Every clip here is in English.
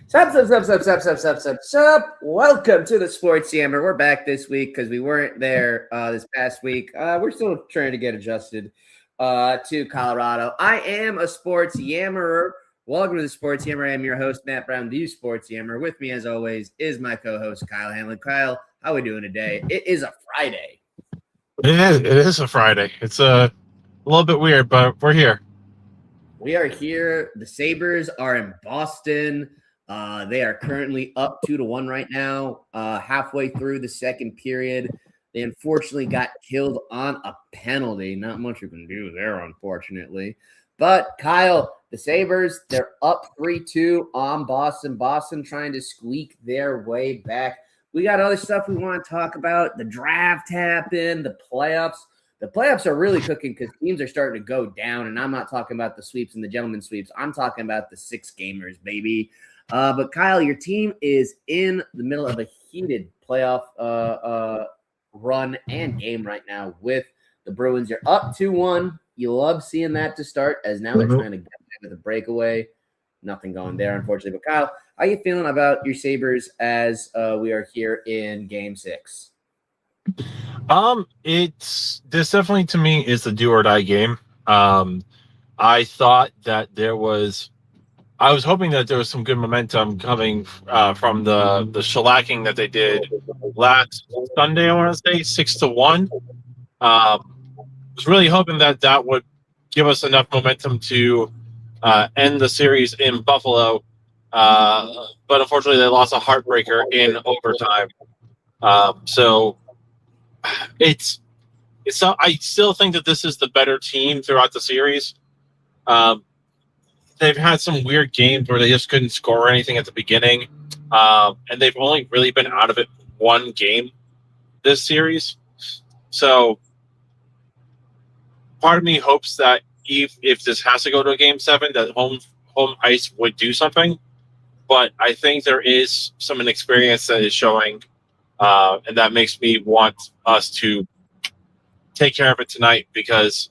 Sup. Welcome to the Sports Yammer. We're back this week because we weren't there this past week. We're still trying to get adjusted to Colorado. I am a sports yammerer. Welcome to the Sports Yammer. I am your host, Matt Brown, the Sports Yammer. With me, as always, is my co-host, Kyle Hanlon. Kyle, how are we doing today? It is a Friday. It is a Friday. It's a little bit weird, but we're here. We are here. The Sabres are in Boston. They are currently up 2-1 right now, halfway through the second period. They unfortunately got killed on a penalty. Not much you can do there, unfortunately. But, Kyle, the Sabres, they're up 3-2 on Boston. Boston trying to squeak their way back. We got other stuff we want to talk about. The draft happened, the playoffs. The playoffs are really cooking because teams are starting to go down, and I'm not talking about the sweeps and the gentleman sweeps. I'm talking about the 6-gamers, baby. But, Kyle, your team is in the middle of a heated playoff run and game right now with the Bruins. You're up 2-1. You love seeing that to start, as now they're trying to get with a breakaway. Nothing going there, unfortunately. But, Kyle, how are you feeling about your Sabres as we are here in Game 6? This definitely to me is the do or die game. I thought that I was hoping that there was some good momentum coming from the shellacking that they did last Sunday. I want to say 6-1. Was really hoping that would give us enough momentum to end the series in Buffalo, but unfortunately they lost a heartbreaker in overtime. So it's I still think that this is the better team throughout the series. They've had some weird games where they just couldn't score anything at the beginning, and they've only really been out of it one game this series. So part of me hopes that if this has to go to a Game 7, that home ice would do something. But I think there is some inexperience that is showing, and that makes me want us to take care of it tonight because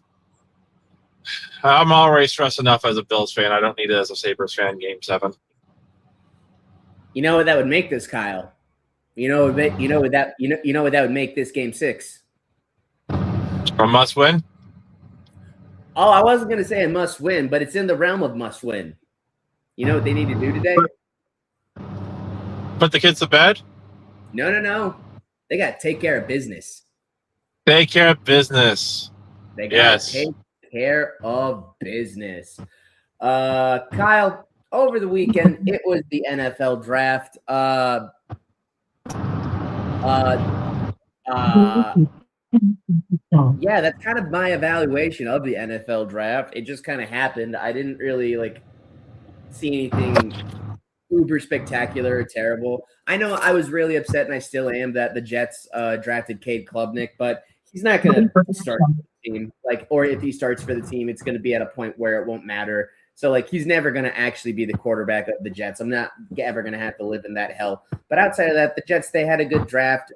I'm already stressed enough as a Bills fan. I don't need it as a Sabres fan. Game 7. You know what that would make this, Kyle? You know what that would make this Game 6? A must win. Oh, I wasn't going to say a must win, but it's in the realm of must win. You know what they need to do today? Put the kids to bed? No. They got to take care of business. Take care of business. They got to take care of business. Kyle, over the weekend, it was the NFL draft. Yeah, that's kind of my evaluation of the NFL draft. It just kind of happened. I didn't really see anything uber spectacular or terrible. I know I was really upset, and I still am, that the Jets drafted Cade Klubnik, but he's not going to start for the team. Or if he starts for the team, it's going to be at a point where it won't matter. So, he's never going to actually be the quarterback of the Jets. I'm not ever going to have to live in that hell. But outside of that, the Jets, they had a good draft.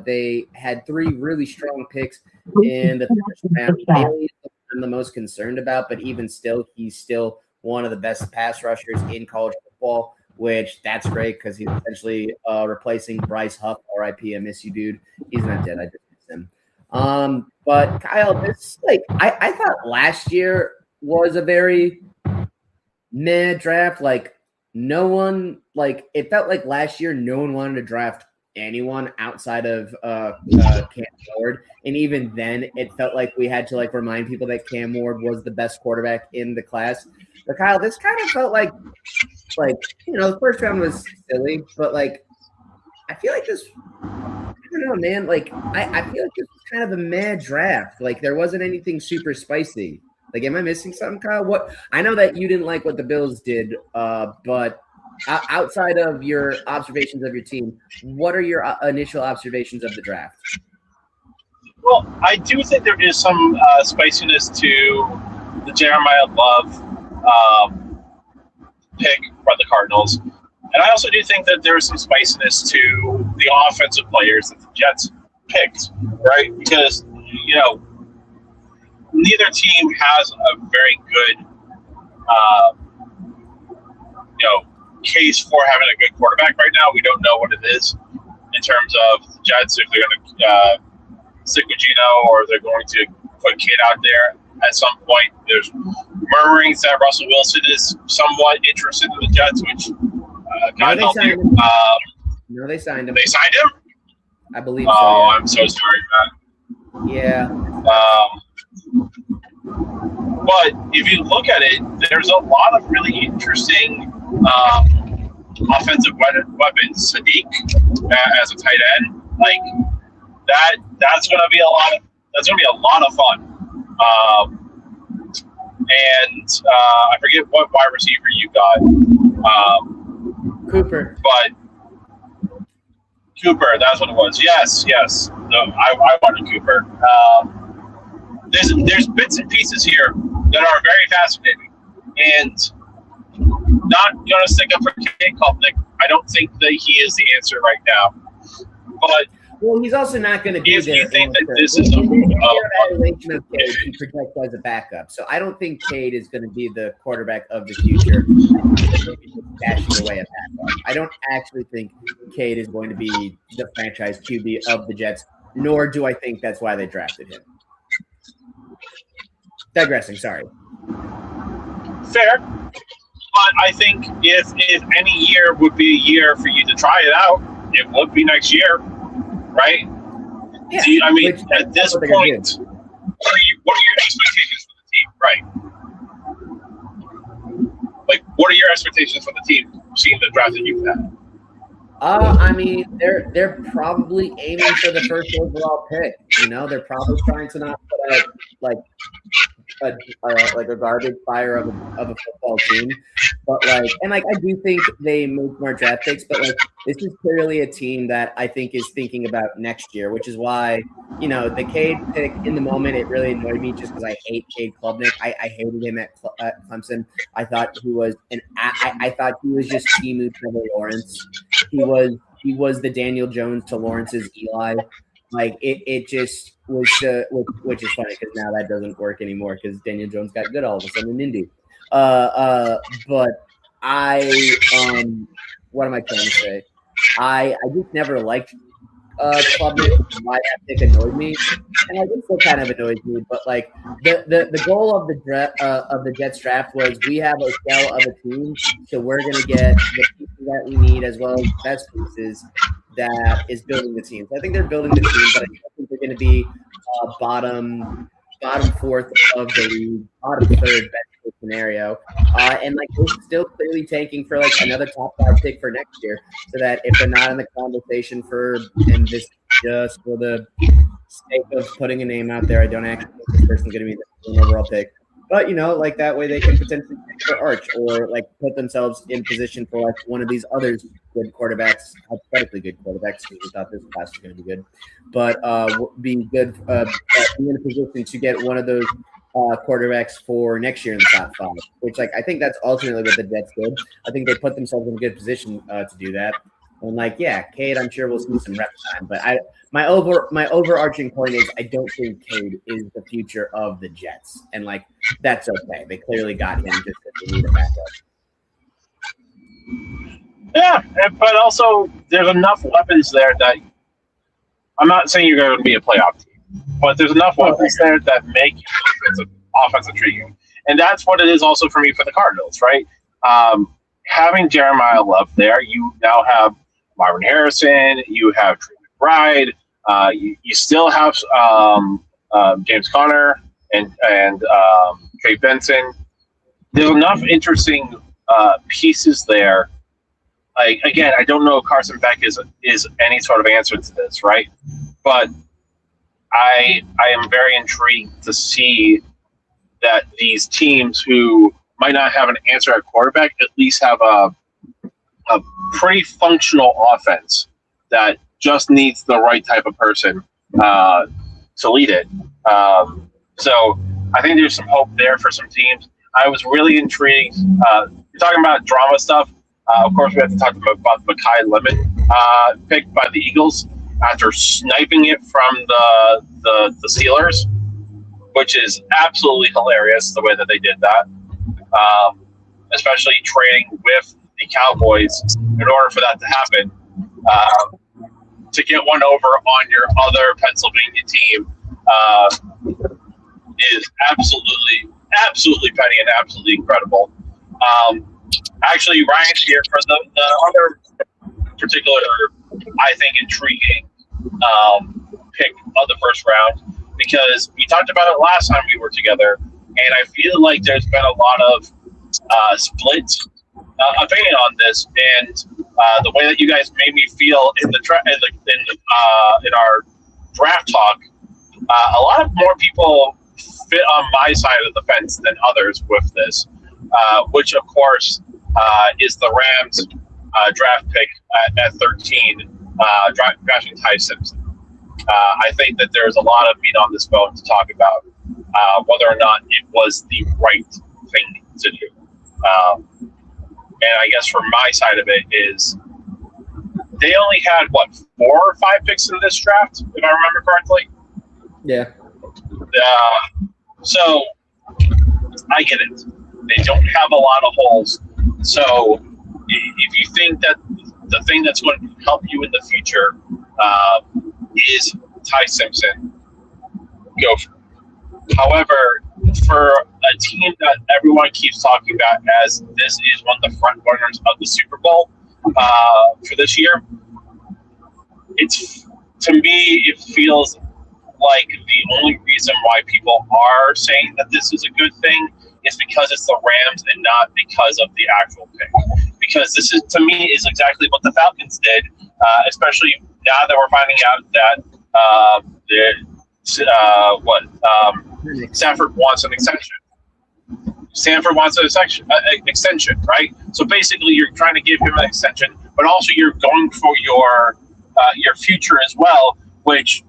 They had 3 really strong picks in the first round. Bailey I'm the most concerned about, but even still, he's still one of the best pass rushers in college football, which that's great because he's essentially replacing Bryce Huff, RIP. I miss you, dude. He's not dead. I just miss him. But, Kyle, this I thought last year was a very meh draft. No one it felt like last year no one wanted to draft anyone outside of Cam Ward, and even then it felt like we had to remind people that Cam Ward was the best quarterback in the class. But Kyle, this kind of felt like the first round was silly, but I feel like this, I don't know, man. I feel like this was kind of a meh draft. There wasn't anything super spicy. Am I missing something, Kyle? What I know that you didn't like what the Bills did, but outside of your observations of your team, what are your initial observations of the draft? Well, I do think there is some spiciness to the Jeremiah Love pick by the Cardinals. And I also do think that there's some spiciness to the offensive players that the Jets picked, right? Because, neither team has a very good, case for having a good quarterback right now. We don't know what it is in terms of the Jets, if they're going to stick with Geno or if they're going to put Cade out there at some point. There's murmurings that Russell Wilson is somewhat interested in the Jets, which God help you. No, they signed him. They signed him? I believe so. Oh, yeah. I'm so sorry, man. Yeah. But if you look at it, there's a lot of really interesting offensive weapons. Sadiq as a tight end, like that's going to be a lot of fun. And I forget what wide receiver you got. Cooper. But Cooper, that's what it was. Yes. No, I wanted Cooper. There's bits and pieces here that are very fascinating, and not going to stick up for Cade Klubnik. I don't think that he is the answer right now. But well, he's also not going to be if there. You think that this is evaluation of Cade, he projects as a backup. So I don't think Cade is going to be the quarterback of the future. Dashing away a backup. I don't actually think Cade is going to be the franchise QB of the Jets, nor do I think that's why they drafted him. Digressing, sorry. Fair. But I think if any year would be a year for you to try it out, it would be next year, right? Yeah. I mean, at this point, what are your expectations for the team? Right. Like, what are your expectations for the team seeing the draft that you've had? I mean, they're probably aiming for the first overall pick. You know, they're probably trying to not put out like a garbage fire of a football team, but I do think they make more draft picks, but this is clearly a team that I think is thinking about next year, which is why the Cade pick in the moment it really annoyed me just because I hate Cade Klubnik. I hated him at Clemson. I thought he was I thought he was just Timu Trevor Lawrence. He was the Daniel Jones to Lawrence's Eli. It just was, which is funny because now that doesn't work anymore because Daniel Jones got good all of a sudden in Indy. But what am I trying to say? I just never liked Klubnik. Why that pick annoyed me, and it still kind of annoys me. But the goal of the Jets draft was we have a shell of a team, so we're going to get the pieces that we need as well as best pieces that is building the team. So I think they're building the team, but I don't think they're going to be bottom fourth of the league, bottom third best scenario. And they're still clearly tanking for another top 5 pick for next year, so that if they're not in the conversation and this just for the sake of putting a name out there, I don't actually think this person's going to be the overall pick. But that way they can potentially pick for Arch or put themselves in position for one of these other good quarterbacks, hypothetically good quarterbacks, because we thought this class was going to be good, but be good, be in a position to get one of those quarterbacks for next year in the top 5. Which I think that's ultimately what the Jets did. I think they put themselves in a good position to do that. And Cade, I'm sure we'll see some rep time, but my overarching point is I don't think Cade is the future of the Jets, and that's okay. They clearly got him just because they need a backup. Yeah, but also there's enough weapons there that I'm not saying you're going to be a playoff team, but there's enough weapons there that make offense intriguing, and that's what it is also for me for the Cardinals, right? Having Jeremiah Love there, you now have Marvin Harrison, you have Trey McBride, you still have James Conner and Trey Benson. There's enough interesting pieces there. Again, I don't know if Carson Beck is any sort of answer to this, right? But I am very intrigued to see that these teams who might not have an answer at quarterback at least have a pretty functional offense that just needs the right type of person to lead it. So I think there's some hope there for some teams. I was really intrigued. You're talking about drama stuff. Of course, we have to talk about the Mekhi Lemon pick by the Eagles after sniping it from the Steelers, which is absolutely hilarious the way that they did that, especially trading with the Cowboys in order for that to happen. To get one over on your other Pennsylvania team is absolutely petty and absolutely incredible. Actually, Ryan's here for the other particular, I think, intriguing pick of the first round, because we talked about it last time we were together, and I feel like there's been a lot of split opinion on this, and the way that you guys made me feel in our draft talk, a lot of more people fit on my side of the fence than others with this, which of course is the Rams draft pick at 13, drafting Ty Simpson. I think that there's a lot of meat on this bone to talk about whether or not it was the right thing to do. And I guess from my side of it is they only had, 4 or 5 picks in this draft, if I remember correctly? Yeah. So I get it. They don't have a lot of holes. So if you think that the thing that's going to help you in the future is Ty Simpson, go for it. However, for a team that everyone keeps talking about as this is one of the front runners of the Super Bowl for this year, to me it feels like the only reason why people are saying that this is a good thing is because it's the Rams and not because of the actual pick. Because this is, to me, is exactly what the Falcons did, especially now that we're finding out that Stafford wants an extension. Stanford wants an extension, right? So basically, you're trying to give him an extension, but also you're going for your future as well. Which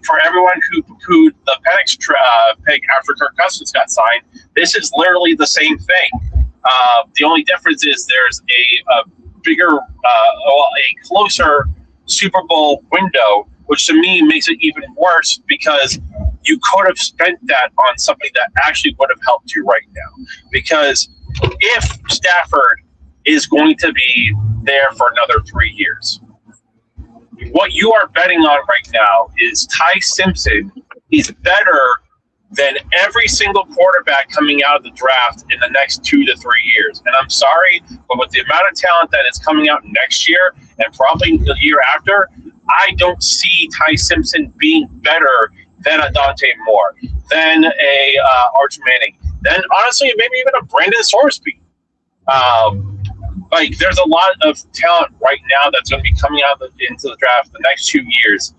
for everyone who poo-pooed the Penix pick after Kirk Cousins got signed, this is literally the same thing. The only difference is there's a bigger, a closer Super Bowl window, which to me makes it even worse because you could have spent that on something that actually would have helped you right now. Because if Stafford is going to be there for another 3 years, what you are betting on right now is Ty Simpson is better than every single quarterback coming out of the draft in the next 2 to 3 years. And I'm sorry, but with the amount of talent that is coming out next year and probably the year after, I don't see Ty Simpson being better than a Dante Moore, than a Arch Manning, then honestly, maybe even a Brandon Sorsby. Like, there's a lot of talent right now that's going to be coming out into the draft the next 2 years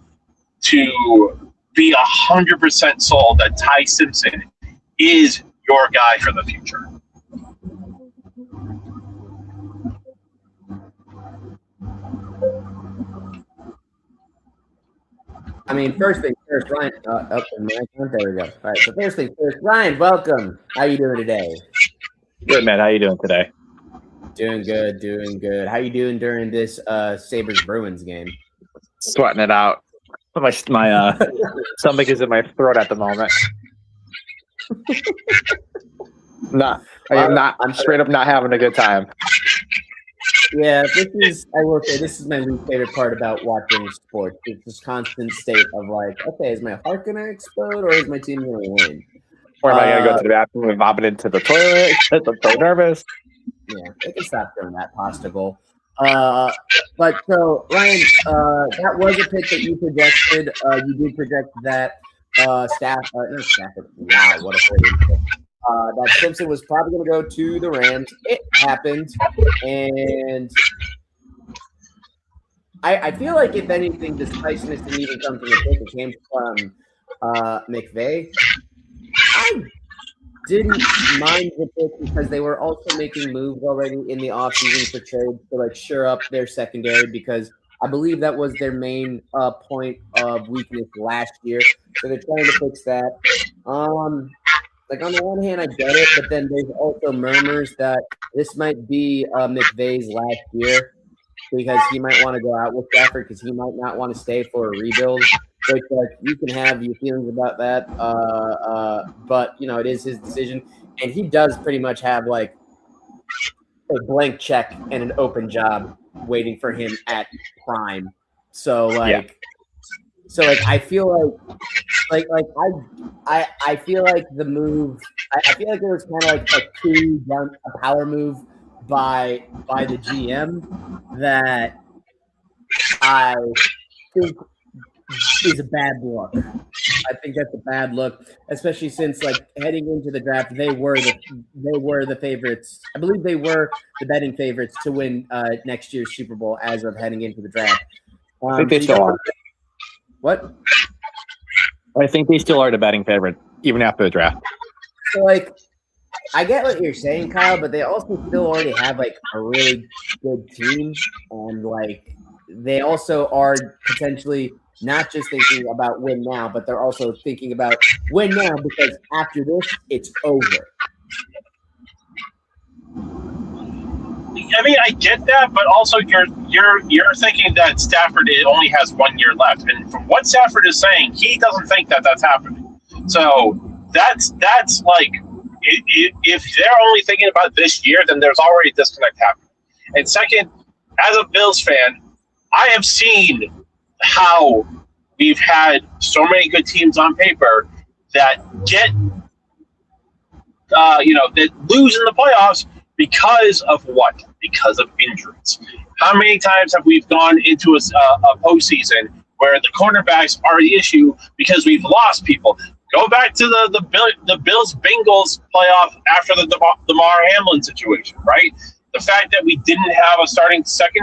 to be 100% sold that Ty Simpson is your guy for the future. I mean, first thing first, Ryan. There we go. All right. So first thing first, Ryan, welcome. How you doing today? Good, man. How you doing today? Doing good, doing good. How you doing during this Sabres Bruins game? Sweating it out. My stomach is in my throat at the moment. I'm straight up not having a good time. Yeah, I will say, this is my least favorite part about watching sports. It's this constant state of like, okay, is my heart going to explode or is my team going to win? Or am I going to go to the bathroom and vomit into the toilet? I'm so nervous. Yeah, they can stop doing that pasta goal. But so, Ryan, that was a pick that you projected. You did project that Stafford. Wow, what a phrase. That Simpson was probably going to go to the Rams. It happened. And I feel like, if anything, this spiciness didn't even come from the pick. It came from McVay. I didn't mind the pick because they were also making moves already in the offseason for trades to like shore up their secondary, because I believe that was their main point of weakness last year. So they're trying to fix that. Like, on the one hand, I get it, but then there's also murmurs that this might be McVay's last year because he might want to go out with Stafford because he might not want to stay for a rebuild. Which, like, you can have your feelings about that, but, you know, it is his decision. And he does pretty much have, like, a blank check and an open job waiting for him at prime. So I feel like I feel like the move. I feel like it was kind of like a power move by the GM that I think is a bad look. I think that's a bad look, especially since like heading into the draft, they were the favorites. I believe they were the betting favorites to win next year's Super Bowl as of heading into the draft. I think they still are. What? I think they still are the betting favorite, even after the draft. So, like, I get what you're saying, Kyle, but they also still already have like a really good team, and like they also are potentially not just thinking about win now, but they're also thinking about win now because after this, it's over. I mean, I get that, but also you're thinking that Stafford only has 1 year left, and from what Stafford is saying, he doesn't think that that's happening. So that's like if they're only thinking about this year, then there's already a disconnect happening. And second, as a Bills fan, I have seen how we've had so many good teams on paper that get that lose in the playoffs because of what? Because of injuries. How many times have we gone into a postseason where the cornerbacks are the issue because we've lost people? Go back to the Bills Bengals playoff after the Damar Hamlin situation, right? The fact that we didn't have a starting safety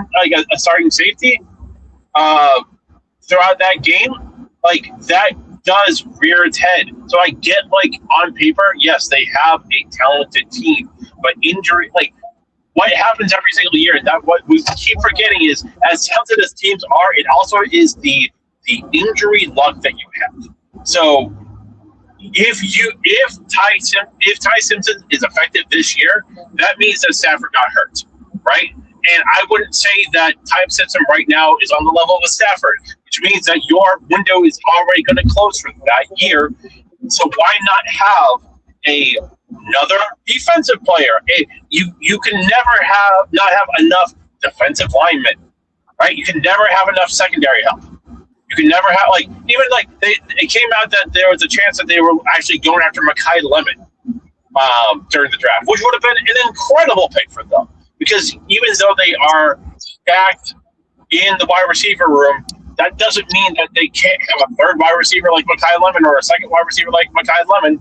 throughout that game, like that does rear its head. So I get like on paper, yes, they have a talented team, but injury, like what happens every single year, and that what we keep forgetting is as talented as teams are, it also is the injury luck that you have. So if Ty Simpson is effective this year, that means that Stafford got hurt, right? And I wouldn't say that Ty Simpson right now is on the level of a Stafford, which means that your window is already going to close for that year. So why not have another defensive player? You can never not have enough defensive linemen, right? You can never have enough secondary help. You can never have it came out that there was a chance that they were actually going after Mekhi Lemon during the draft, which would have been an incredible pick for them. Because even though they are stacked in the wide receiver room, that doesn't mean that they can't have a third wide receiver like Mekhi Lemon or a second wide receiver like Mekhi Lemon.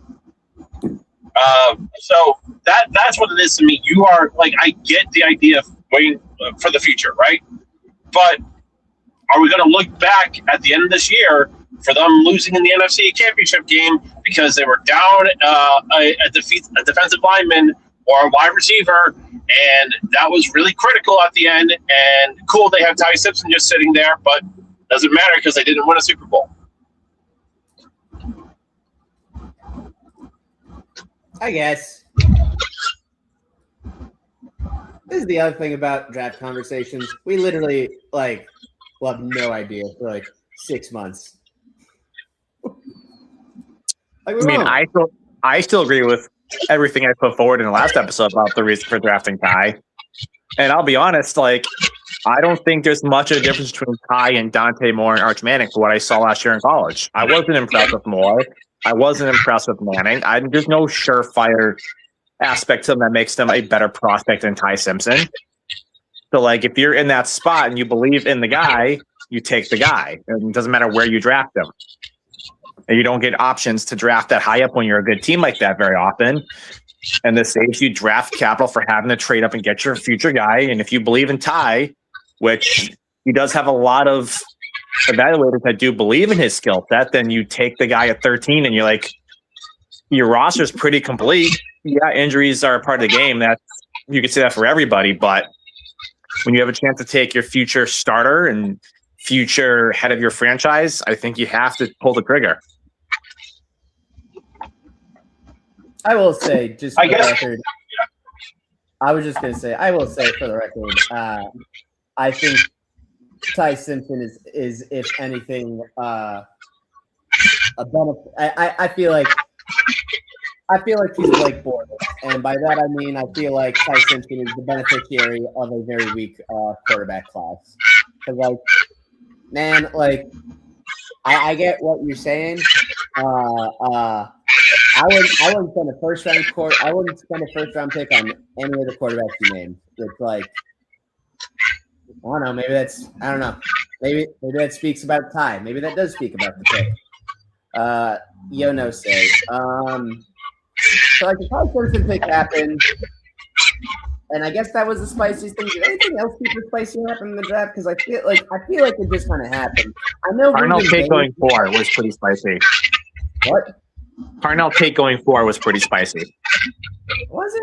So that's what it is to me. You are like, I get the idea of waiting for the future, right? But are we going to look back at the end of this year for them losing in the NFC Championship game because they were down a defensive lineman or a wide receiver, and that was really critical at the end? And cool, they have Ty Simpson just sitting there, but doesn't matter because they didn't win a Super Bowl. I guess. This is the other thing about draft conversations. We literally will have no idea for like 6 months. I still agree with everything I put forward in the last episode about the reason for drafting Ty. And I'll be honest, I don't think there's much of a difference between Ty and Dante Moore and Arch Manning for what I saw last year in college. I wasn't impressed with Moore. I wasn't impressed with Manning. There's no surefire aspect to them that makes them a better prospect than Ty Simpson. So, if you're in that spot and you believe in the guy, you take the guy. It doesn't matter where you draft him. And you don't get options to draft that high up when you're a good team like that very often. And this saves you draft capital for having to trade up and get your future guy. And if you believe in Ty, which he does have a lot of evaluators that do believe in his skill set, then you take the guy at 13 and you're like, your roster is pretty complete. Yeah, injuries are a part of the game. You could say that for everybody, but when you have a chance to take your future starter and future head of your franchise, I think you have to pull the trigger. I will say, just for the record, I was just going to say, I will say for the record, I think Ty Simpson is if anything, a benefit. I feel like I feel like he's Blake Bortles, and by that I mean I feel like Ty Simpson is the beneficiary of a very weak quarterback class. Because, like, man, like, I get what you're saying. I wouldn't spend a first round pick on any of the quarterbacks you named. It's like, I don't know. Maybe that's, I don't know. Maybe that speaks about Ty. Maybe that does speak about the pick. No say. So like the Ty Simpson pick happened, and I guess that was the spiciest thing. Did anything else super spicy happen in the draft? Because I feel like it just kind of happened. I know Parnell Tate going 4 was pretty spicy. What? Parnell Tate going 4 was pretty spicy. Was it?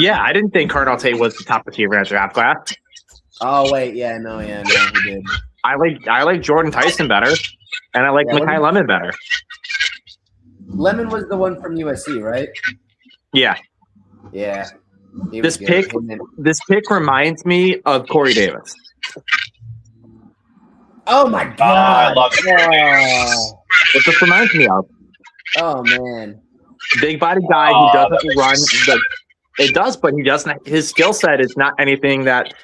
Yeah, I didn't think Parnell Tate was the top receiver in the draft class. Oh wait, no, he did. I like Jordan Tyson better, and I like Mekhi Lemon better. Lemon was the one from USC, right? Yeah. Yeah. This pick reminds me of Corey Davis. Oh my god! I love it. What this reminds me of. Oh man. Big body guy who doesn't run. It does, but he doesn't. His skill set is not anything that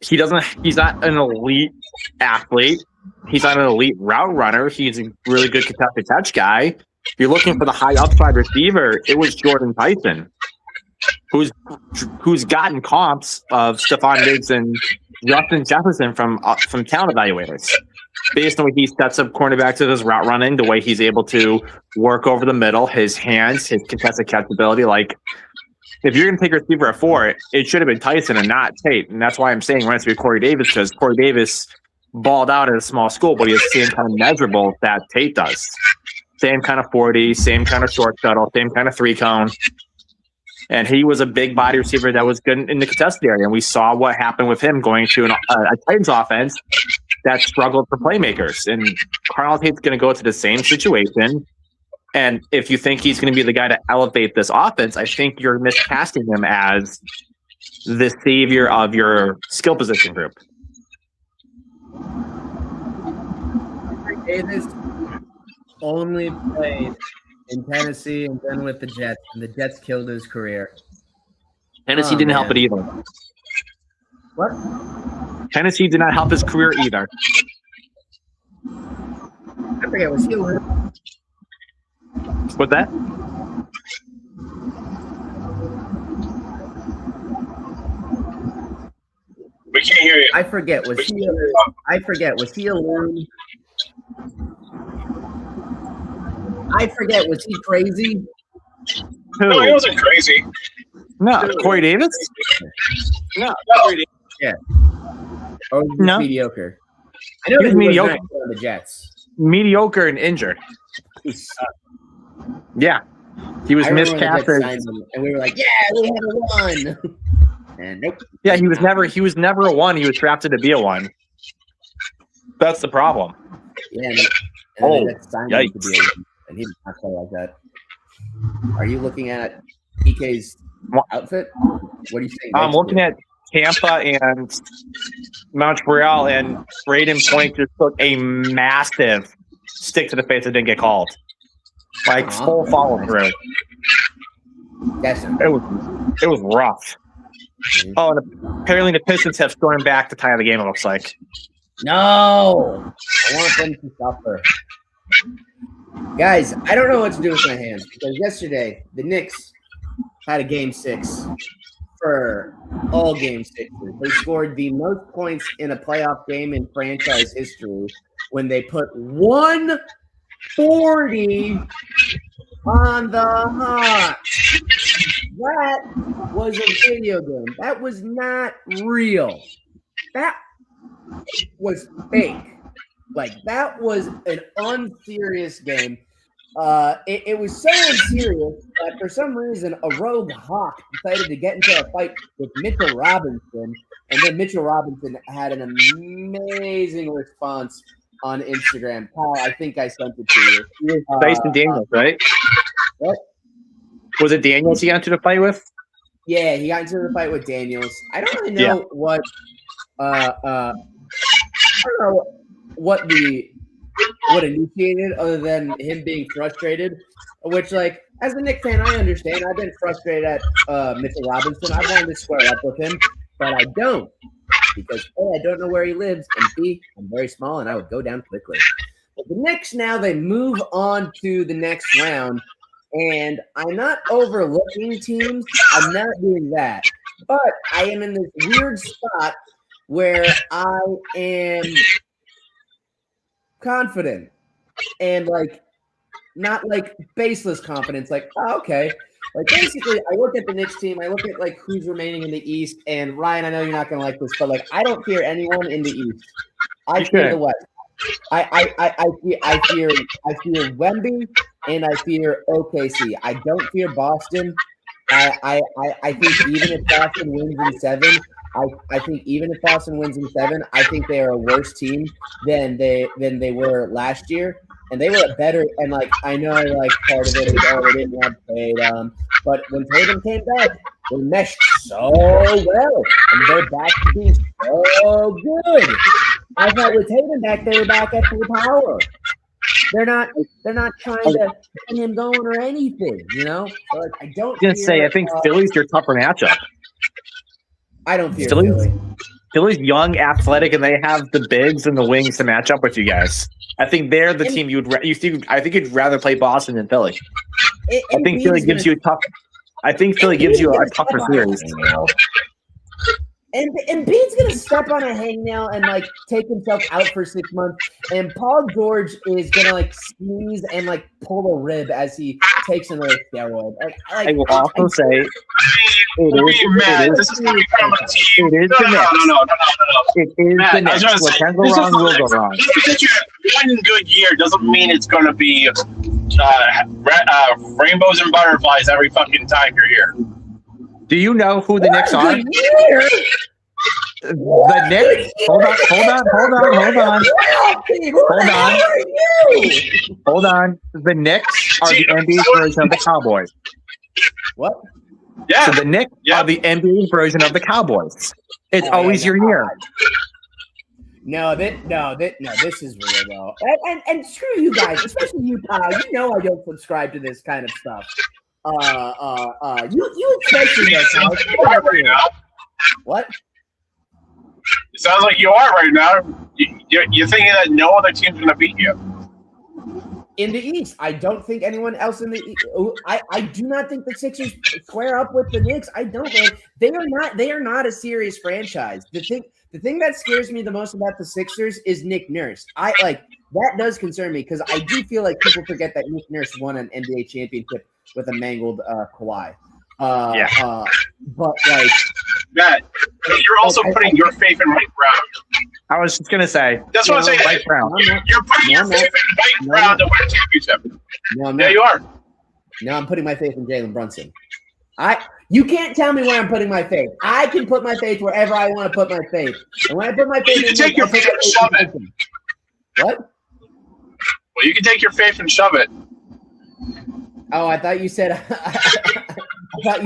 he doesn't. He's not an elite athlete. He's not an elite route runner. He's a really good contested touch guy. If you're looking for the high upside receiver, it was Jordan Tyson, who's gotten comps of Stephon Diggs and Justin Jefferson from talent evaluators, based on what he sets up cornerbacks with his route running, the way he's able to work over the middle, his hands, his contested catch ability. Like, if you're going to take a receiver at 4, it should have been Tyson and not Tate. And that's why I'm saying right to be Corey Davis, because Corey Davis balled out at a small school, but he has the same kind of measurables that Tate does. Same kind of 40, same kind of short shuttle, same kind of 3-cone. And he was a big body receiver that was good in the contested area. And we saw what happened with him going to a Titans offense that struggled for playmakers. And Parnell Tate's going to go to the same situation. And if you think he's going to be the guy to elevate this offense, I think you're miscasting him as the savior of your skill position group. Davis only played in Tennessee and then with the Jets, and the Jets killed his career. Tennessee didn't help it either. What? Tennessee did not help his career either. I forget, was he a learner? What's that? We can't hear you. I forget, was he alone? I forget, was he crazy? Who? No, he wasn't crazy. No, Corey Davis? No. Yeah. Or was he No. mediocre? I know He was he mediocre. was on the Jets. Mediocre and injured. Yeah. He was I remember when the Jets miscast. signed him, and we were like, yeah, we have a 1. And nope. Yeah, he was never a 1. He was drafted to be a 1. That's the problem. Yeah, and Oh, the Jets signed him to be a 1, and he did not play like that. Are you looking at PK's outfit? What are you saying? I'm looking at Tampa and Montreal, and Braden Point just took a massive stick to the face that didn't get called. Like full follow through. Yes, It was rough. Oh, and apparently the Pistons have stormed back to tie the game, it looks like. No, I want them to suffer. Guys, I don't know what to do with my hands because yesterday the Knicks had a game 6 for all game 6s. They scored the most points in a playoff game in franchise history when they put 140 on the Hawks. That was a video game. That was not real. That was fake. Like, that was an unserious game. It was so unserious that for some reason a rogue Hawk decided to get into a fight with Mitchell Robinson, and then Mitchell Robinson had an amazing response on Instagram. Paul, I think I sent it to you. Tyson Daniels, right? What? Was it Daniels he got into the fight with? Yeah, he got into the fight with Daniels. I don't really know what initiated other than him being frustrated, which, like, as a Knicks fan, I understand. I've been frustrated at Mitchell Robinson. I wanted to square up with him, but I don't because A, I don't know where he lives, and B, I'm very small and I would go down quickly. But the Knicks now they move on to the next round, and I'm not overlooking teams. I'm not doing that, but I am in this weird spot where I am confident and like not like baseless confidence, like, oh, okay. Like basically I look at the Knicks team, I look at like who's remaining in the East, and Ryan, I know you're not gonna like this, but like I don't fear anyone in the East. I fear the West. I fear Wemby and I fear OKC. I don't fear Boston. I think even if Boston wins in 7, I think even if Boston wins in 7, I think they are a worse team than they were last year. And they were better. And like I know, like part of it is they didn't have Tatum, but when Tatum came back, they meshed so well, and they're back to being so good. I thought with Tatum back, they were back at full power. They're not trying to get him going or anything, you know. So like, I don't. I was gonna say, I think Philly's your tougher matchup. I don't fear Philly. Philly's young, athletic, and they have the bigs and the wings to match up with you guys. I think they're the team I think you'd rather play Boston than Philly. I think Philly gives you a tough. I think Philly gives you a tougher series. And Bede's gonna step on a hangnail and like take himself out for 6 months. And Paul George is gonna like sneeze and like pull a rib as he takes another steroid. I will also say, this is coming from a team. It is the Knicks. It is the Knicks. What can go wrong will go wrong. Just because you have one good year doesn't mean it's going to be rainbows and butterflies every fucking time you're here. Do you know who the Knicks are? The Knicks. Hold on. The Knicks are the NBA version of the Cowboys. What? Yeah. So the Knicks are the NBA version of the Cowboys. It's always your year. No, this is real though. And screw you guys, especially you, Kyle. You know I don't subscribe to this kind of stuff. You especially that. What? It sounds like you are right now. You're thinking that no other team's going to beat you. In the East, I don't think anyone else in the East. I do not think the Sixers square up with the Knicks. I don't. Man. They are not a serious franchise. The thing that scares me the most about the Sixers is Nick Nurse. That does concern me because I do feel like people forget that Nick Nurse won an NBA championship with a mangled Kawhi. But like Matt, you're also putting your faith in Mike Brown. I was just gonna say that's what I'm saying. Mike Brown. You're putting your faith in Mike Brown to win a championship. No, I'm yeah, not. you are. No, I'm putting my faith in Jalen Brunson. You can't tell me where I'm putting my faith. I can put my faith wherever I want to put my faith. And when I put my faith you can take your faith and shove it. What? Well, you can take your faith and shove it. Oh, I thought you said I thought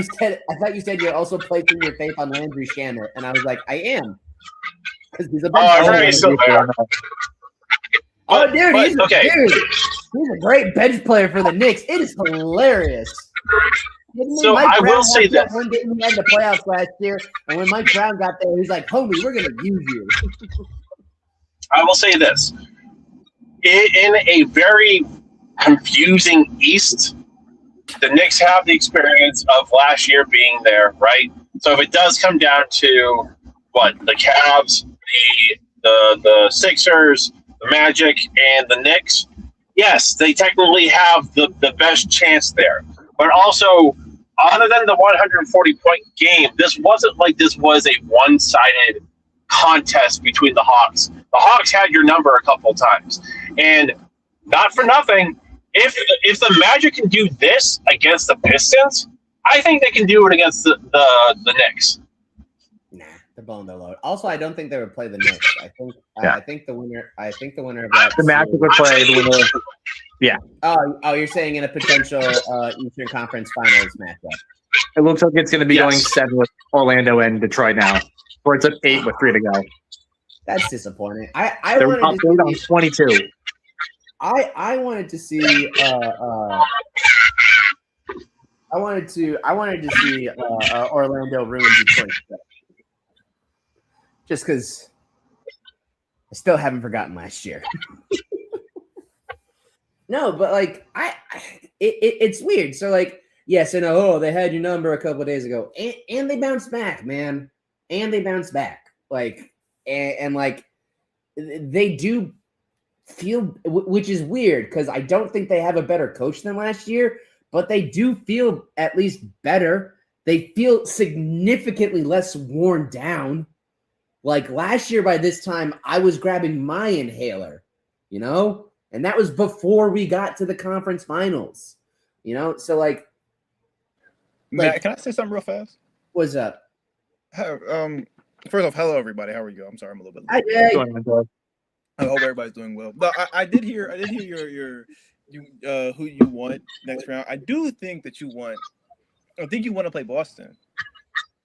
you said you're also placing your faith on Landry Shamet, and I was like, I am. Because he's a I forgot he's still there. Dude, he's a great bench player for the Knicks. It is hilarious. So I will say that one game he had in the playoffs last year, and when Mike Brown got there, he's like, "Homie, we're gonna use you." I will say this: in a very confusing East, the Knicks have the experience of last year being there, right? So if it does come down to the Cavs, the Sixers, the Magic, and the Knicks, yes, they technically have the best chance there. But also, other than the 140-point game, this wasn't like this was a one-sided contest between the Hawks. The Hawks had your number a couple times. And not for nothing, if the Magic can do this against the Pistons, I think they can do it against the Knicks. Nah, they're blowing their load. Also, I don't think they would play the Knicks. I think the winner of that. The Magic would play the winner. Yeah. Oh, you're saying in a potential Eastern Conference Finals matchup. It looks like it's going to be going 7 with Orlando and Detroit now, or it's at 8 with 3 to go. That's disappointing. They're up 8 on 22. I wanted to see I wanted to see Orlando ruin Detroit, just because I still haven't forgotten last year. No, but like it's weird. So like, yes, I know. Oh, they had your number a couple of days ago, and they bounced back, man. And they bounced back, like, and like they do feel, which is weird because I don't think they have a better coach than last year, but they do feel at least better. They feel significantly less worn down. Like last year, by this time, I was grabbing my inhaler, and that was before we got to the conference finals, So like, Matt, can I say something real fast? What's up? First off, hello everybody. How are you? I'm sorry, I'm a little bit late. I hope everybody's doing well. No, I did hear your who you want next round. I do think that you want. I think you want to play Boston.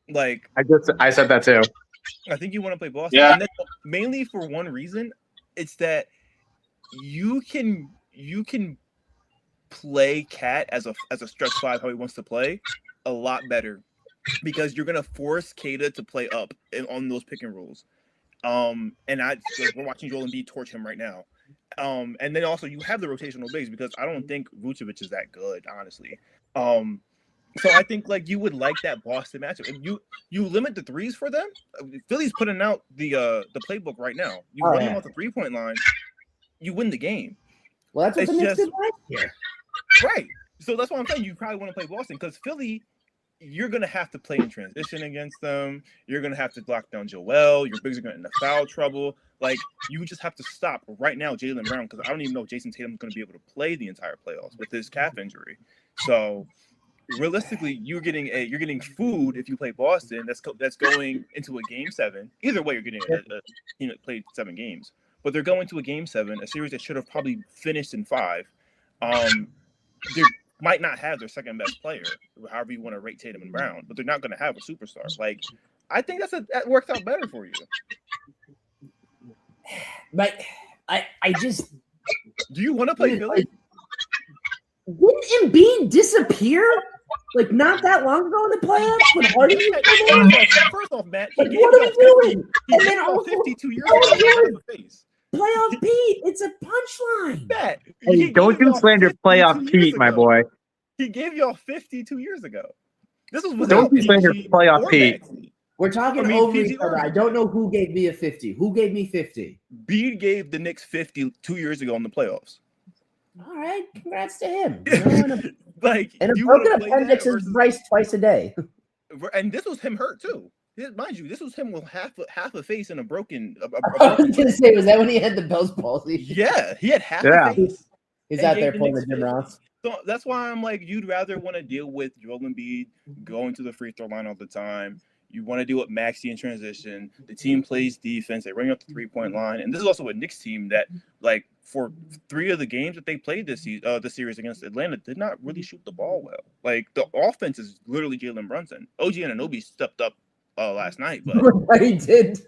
Like I said that too. I think you want to play Boston, Yeah. and then mainly for one reason. It's that you can play Cat as a stretch five how he wants to play a lot better because you're gonna force Kata to play up on those pick and rolls. And we're watching Joel Embiid torch him right now. And then also you have the rotational bigs because I don't think Vucevic is that good, honestly. So I think like you would like that Boston matchup. If you limit the threes for them. Philly's putting out the playbook right now. You run them off the 3-point line, you win the game. Well, that's what the Knicks did last year. Right. So that's why I'm saying you probably want to play Boston because Philly, you're going to have to play in transition against them. You're going to have to lock down Joel. Your bigs are going to end up foul trouble. Like, you just have to stop right now Jaylen Brown because I don't even know if Jason Tatum's going to be able to play the entire playoffs with his calf injury. So, realistically, you're getting food if you play Boston. That's going into a game 7. Either way, you're getting a team that played 7 games. But they're going to a game 7, a series that should have probably finished in 5. They might not have their second best player, however you want to rate Tatum and Brown, but they're not going to have a superstar. Like, I think that works out better for you. But I just do you want to play Philly? Didn't Embiid disappear like not that long ago in the playoffs when Harden was First off, Matt, he gave what are we doing? And then also 52 years ago. Playoff Pete, it's a punchline. Matt, hey, don't do slander playoff Pete, my boy. He gave y'all 52 years ago. This was don't do slander playoff Pete. Maxey. We're talking over each other. I don't know who gave me a 50. Who gave me 50? Bede gave the Knicks 50 2 years ago in the playoffs. All right, congrats to him. Like, and a broken appendix is Bryce twice a day. And this was him hurt too. Mind you, this was him with half a face and a broken. I was gonna say, was that when he had the Bell's palsy? Yeah, he had half a face. He's out there pulling the Jim Ross. So that's why I'm like, you'd rather want to deal with Joel Embiid going to the free throw line all the time. You want to deal with Maxey in transition. The team plays defense. They bring up the 3-point line, and this is also a Knicks team that, like, for 3 of the games that they played this series against Atlanta, did not really shoot the ball well. Like, the offense is literally Jalen Brunson. OG Anunoby stepped up last night, but he did.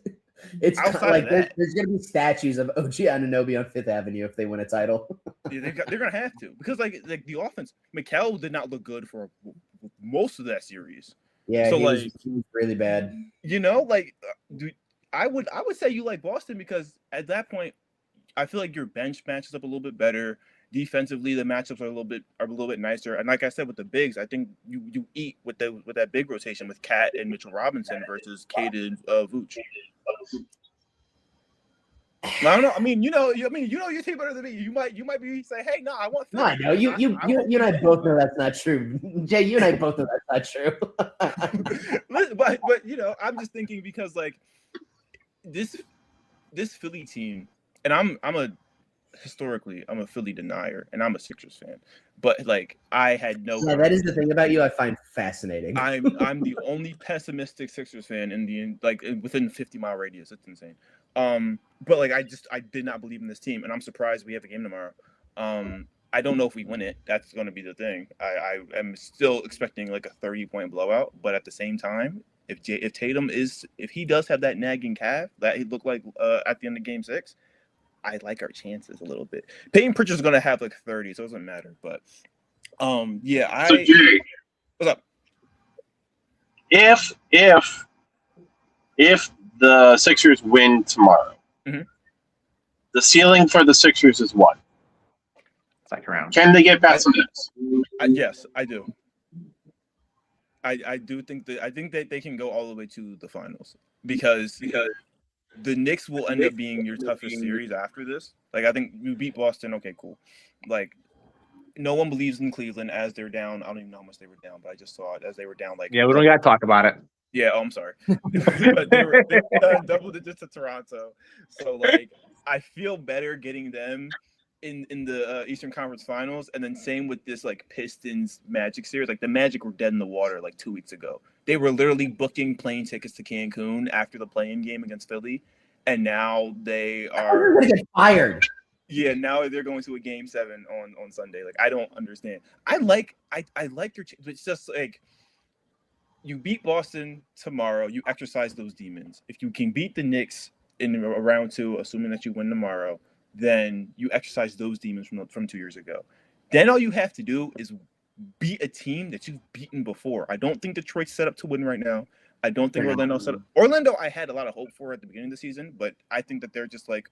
It's outside of that, there's gonna be statues of OG Anunoby on Fifth Avenue if they win a title. they're gonna have to because like the offense, Mikal did not look good for most of that series. Yeah, so he was really bad. I would say you like Boston because at that point, I feel like your bench matches up a little bit better. Defensively, the matchups are a little bit nicer. And like I said, with the bigs, I think you eat with that big rotation with Cat and Mitchell Robinson versus Kate and Vooch. I don't know. I mean, you know your team better than me. You might be saying, "Hey, no, I want." No, I know you and I both know that's not true. Jay, you and I both know that's not true. but I'm just thinking because like this Philly team, and I'm a Philly denier, and I'm a Sixers fan. But like I had no. Yeah, that is the thing about you I find fascinating. I'm the only pessimistic Sixers fan within 50-mile radius. It's insane. But like I did not believe in this team, and I'm surprised we have a game tomorrow. I don't know if we win it. That's going to be the thing. I am still expecting like a 30-point blowout, but at the same time, if Tatum if he does have that nagging calf that he looked like at the end of Game 6, I like our chances a little bit. Peyton Pritchard's going to have like 30, so it doesn't matter. But So Jay, What's up? If the Sixers win tomorrow, Mhm. the ceiling for the Sixers is what? Second round. Can they get past the Knicks? Yes, I do. I do think that they can go all the way to the finals because the Knicks will end up being your toughest series after this. Like I think you beat Boston, okay, cool. Like no one believes in Cleveland as they're down. I don't even know how much they were down, but I just saw it as they were down. Like Yeah, we don't got to talk about it. yeah, I'm sorry. But they were down double digits to Toronto. So like I feel better getting them in the Eastern Conference Finals, and then same with this like Pistons Magic series. Like the Magic were dead in the water like 2 weeks ago. They were literally booking plane tickets to Cancun after the play-in game against Philly, and now they are gonna get fired. Yeah, now they're going to a game 7 on Sunday. Like I don't understand. I like their. It's just like you beat Boston tomorrow. You exercise those demons. If you can beat the Knicks in round 2, assuming that you win tomorrow, then you exercise those demons from 2 years ago. Then all you have to do is beat a team that you've beaten before. I don't think Detroit's set up to win right now. I don't think Orlando's set up. Orlando, I had a lot of hope for at the beginning of the season, but I think that they're just like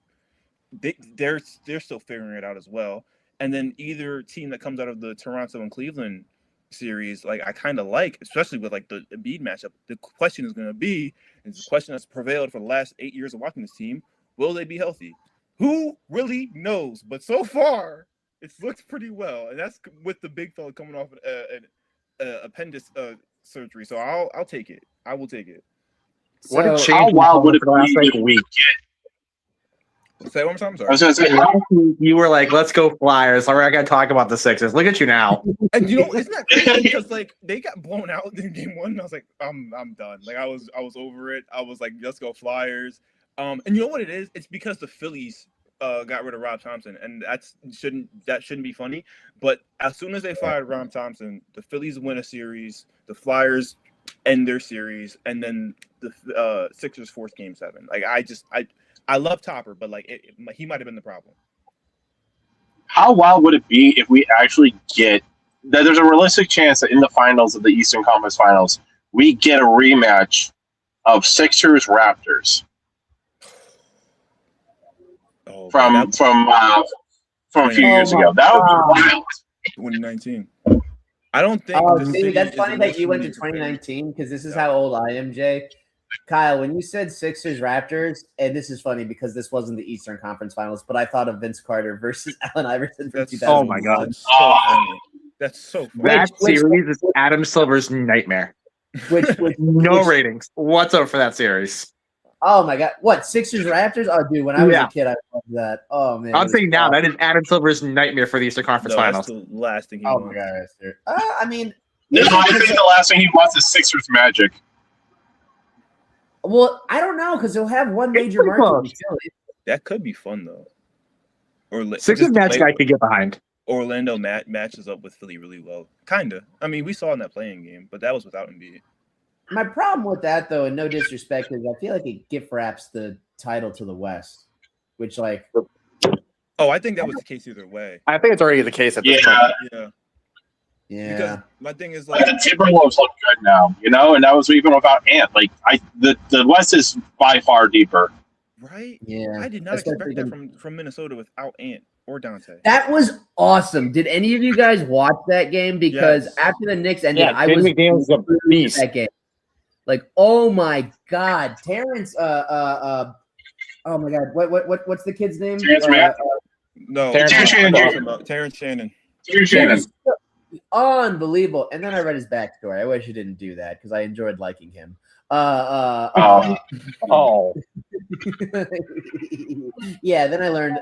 they're still figuring it out as well. And then either team that comes out of the Toronto and Cleveland series, like I kind of like, especially with like the Embiid matchup. The question is going to be, and it's a question that's prevailed for the last 8 years of watching this team: will they be healthy? Who really knows? But so far, it's looked pretty well, and that's with the big fella coming off an appendix surgery. So I'll take it. I will take it. What a So, change! How wild would it the last be like week? Say one more time. I'm sorry. I was going to say, Last week, you were like, "Let's go Flyers." All right, I got to talk about the Sixers. Look at you now. And you know, isn't that crazy? Because like they got blown out in game 1, and I was like, I'm done. Like I was over it. I was like, let's go Flyers. And you know what it is? It's because the Phillies got rid of Rob Thompson, and that shouldn't be funny. But as soon as they fired Rob Thompson, the Phillies win a series, the Flyers end their series, and then the Sixers force game 7. Like I love Topper, but like he might have been the problem. how wild would it be if we actually get that? There's a realistic chance that in the finals of the Eastern Conference Finals, we get a rematch of Sixers Raptors from a few years ago. That would be wild. 2019. I don't think. Dude, that's funny that you went to 2019 because this is how old I am, Jay. Kyle, when you said Sixers Raptors, and this is funny because this wasn't the Eastern Conference Finals, but I thought of Vince Carter versus Allen Iverson for 2000. Oh my God. That's so funny. That's so funny. That series is Adam Silver's nightmare. No ratings. What's up for that series? Oh my God! What, Sixers Raptors? Oh, dude, when I was a kid, I loved that. Oh man, I'm saying now that is Adam Silver's nightmare for the Eastern Conference Finals. That's the last thing he Oh wants. my God! I mean, No, I think the last thing he wants is Sixers Magic. well, I don't know because he'll have one major market. That could be fun though. Or Sixers Magic I could get behind. Orlando matches up with Philly really well. Kinda. I mean, we saw in that playing game, but that was without Embiid. My problem with that, though, and no disrespect, is I feel like it gift wraps the title to the West, which, like, oh, I think that was the case either way. I think it's already the case at this point. Yeah. Because my thing is like the Timberwolves look good now, and that was even without Ant. Like the West is by far deeper. Right? Yeah. I did not expect that from Minnesota without Ant or Dante. That was awesome. Did any of you guys watch that game? Because after the Knicks ended, I was a beast. That game. Like, oh my God, Terrence. Oh my God, what's the kid's name? Terrence Shannon. Terrence Shannon. Unbelievable. And then I read his backstory. I wish I didn't do that because I enjoyed liking him. Yeah. Then I learned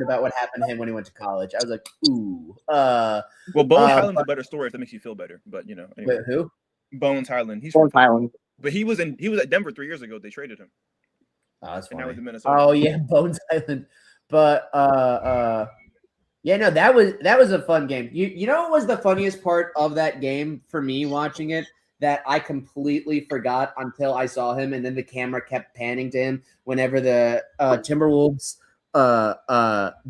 about what happened to him when he went to college. I was like, ooh. Well, Bones Highland's a better story if that makes you feel better. But anyway. Wait, who? Bones Highland. He's Bones Highland. But he was at Denver 3 years ago. They traded him. Oh, that's funny. Now he's in Minnesota. Oh yeah, Bones Island. But yeah, no, that was a fun game. You know what was the funniest part of that game for me watching it that I completely forgot until I saw him, and then the camera kept panning to him whenever the Timberwolves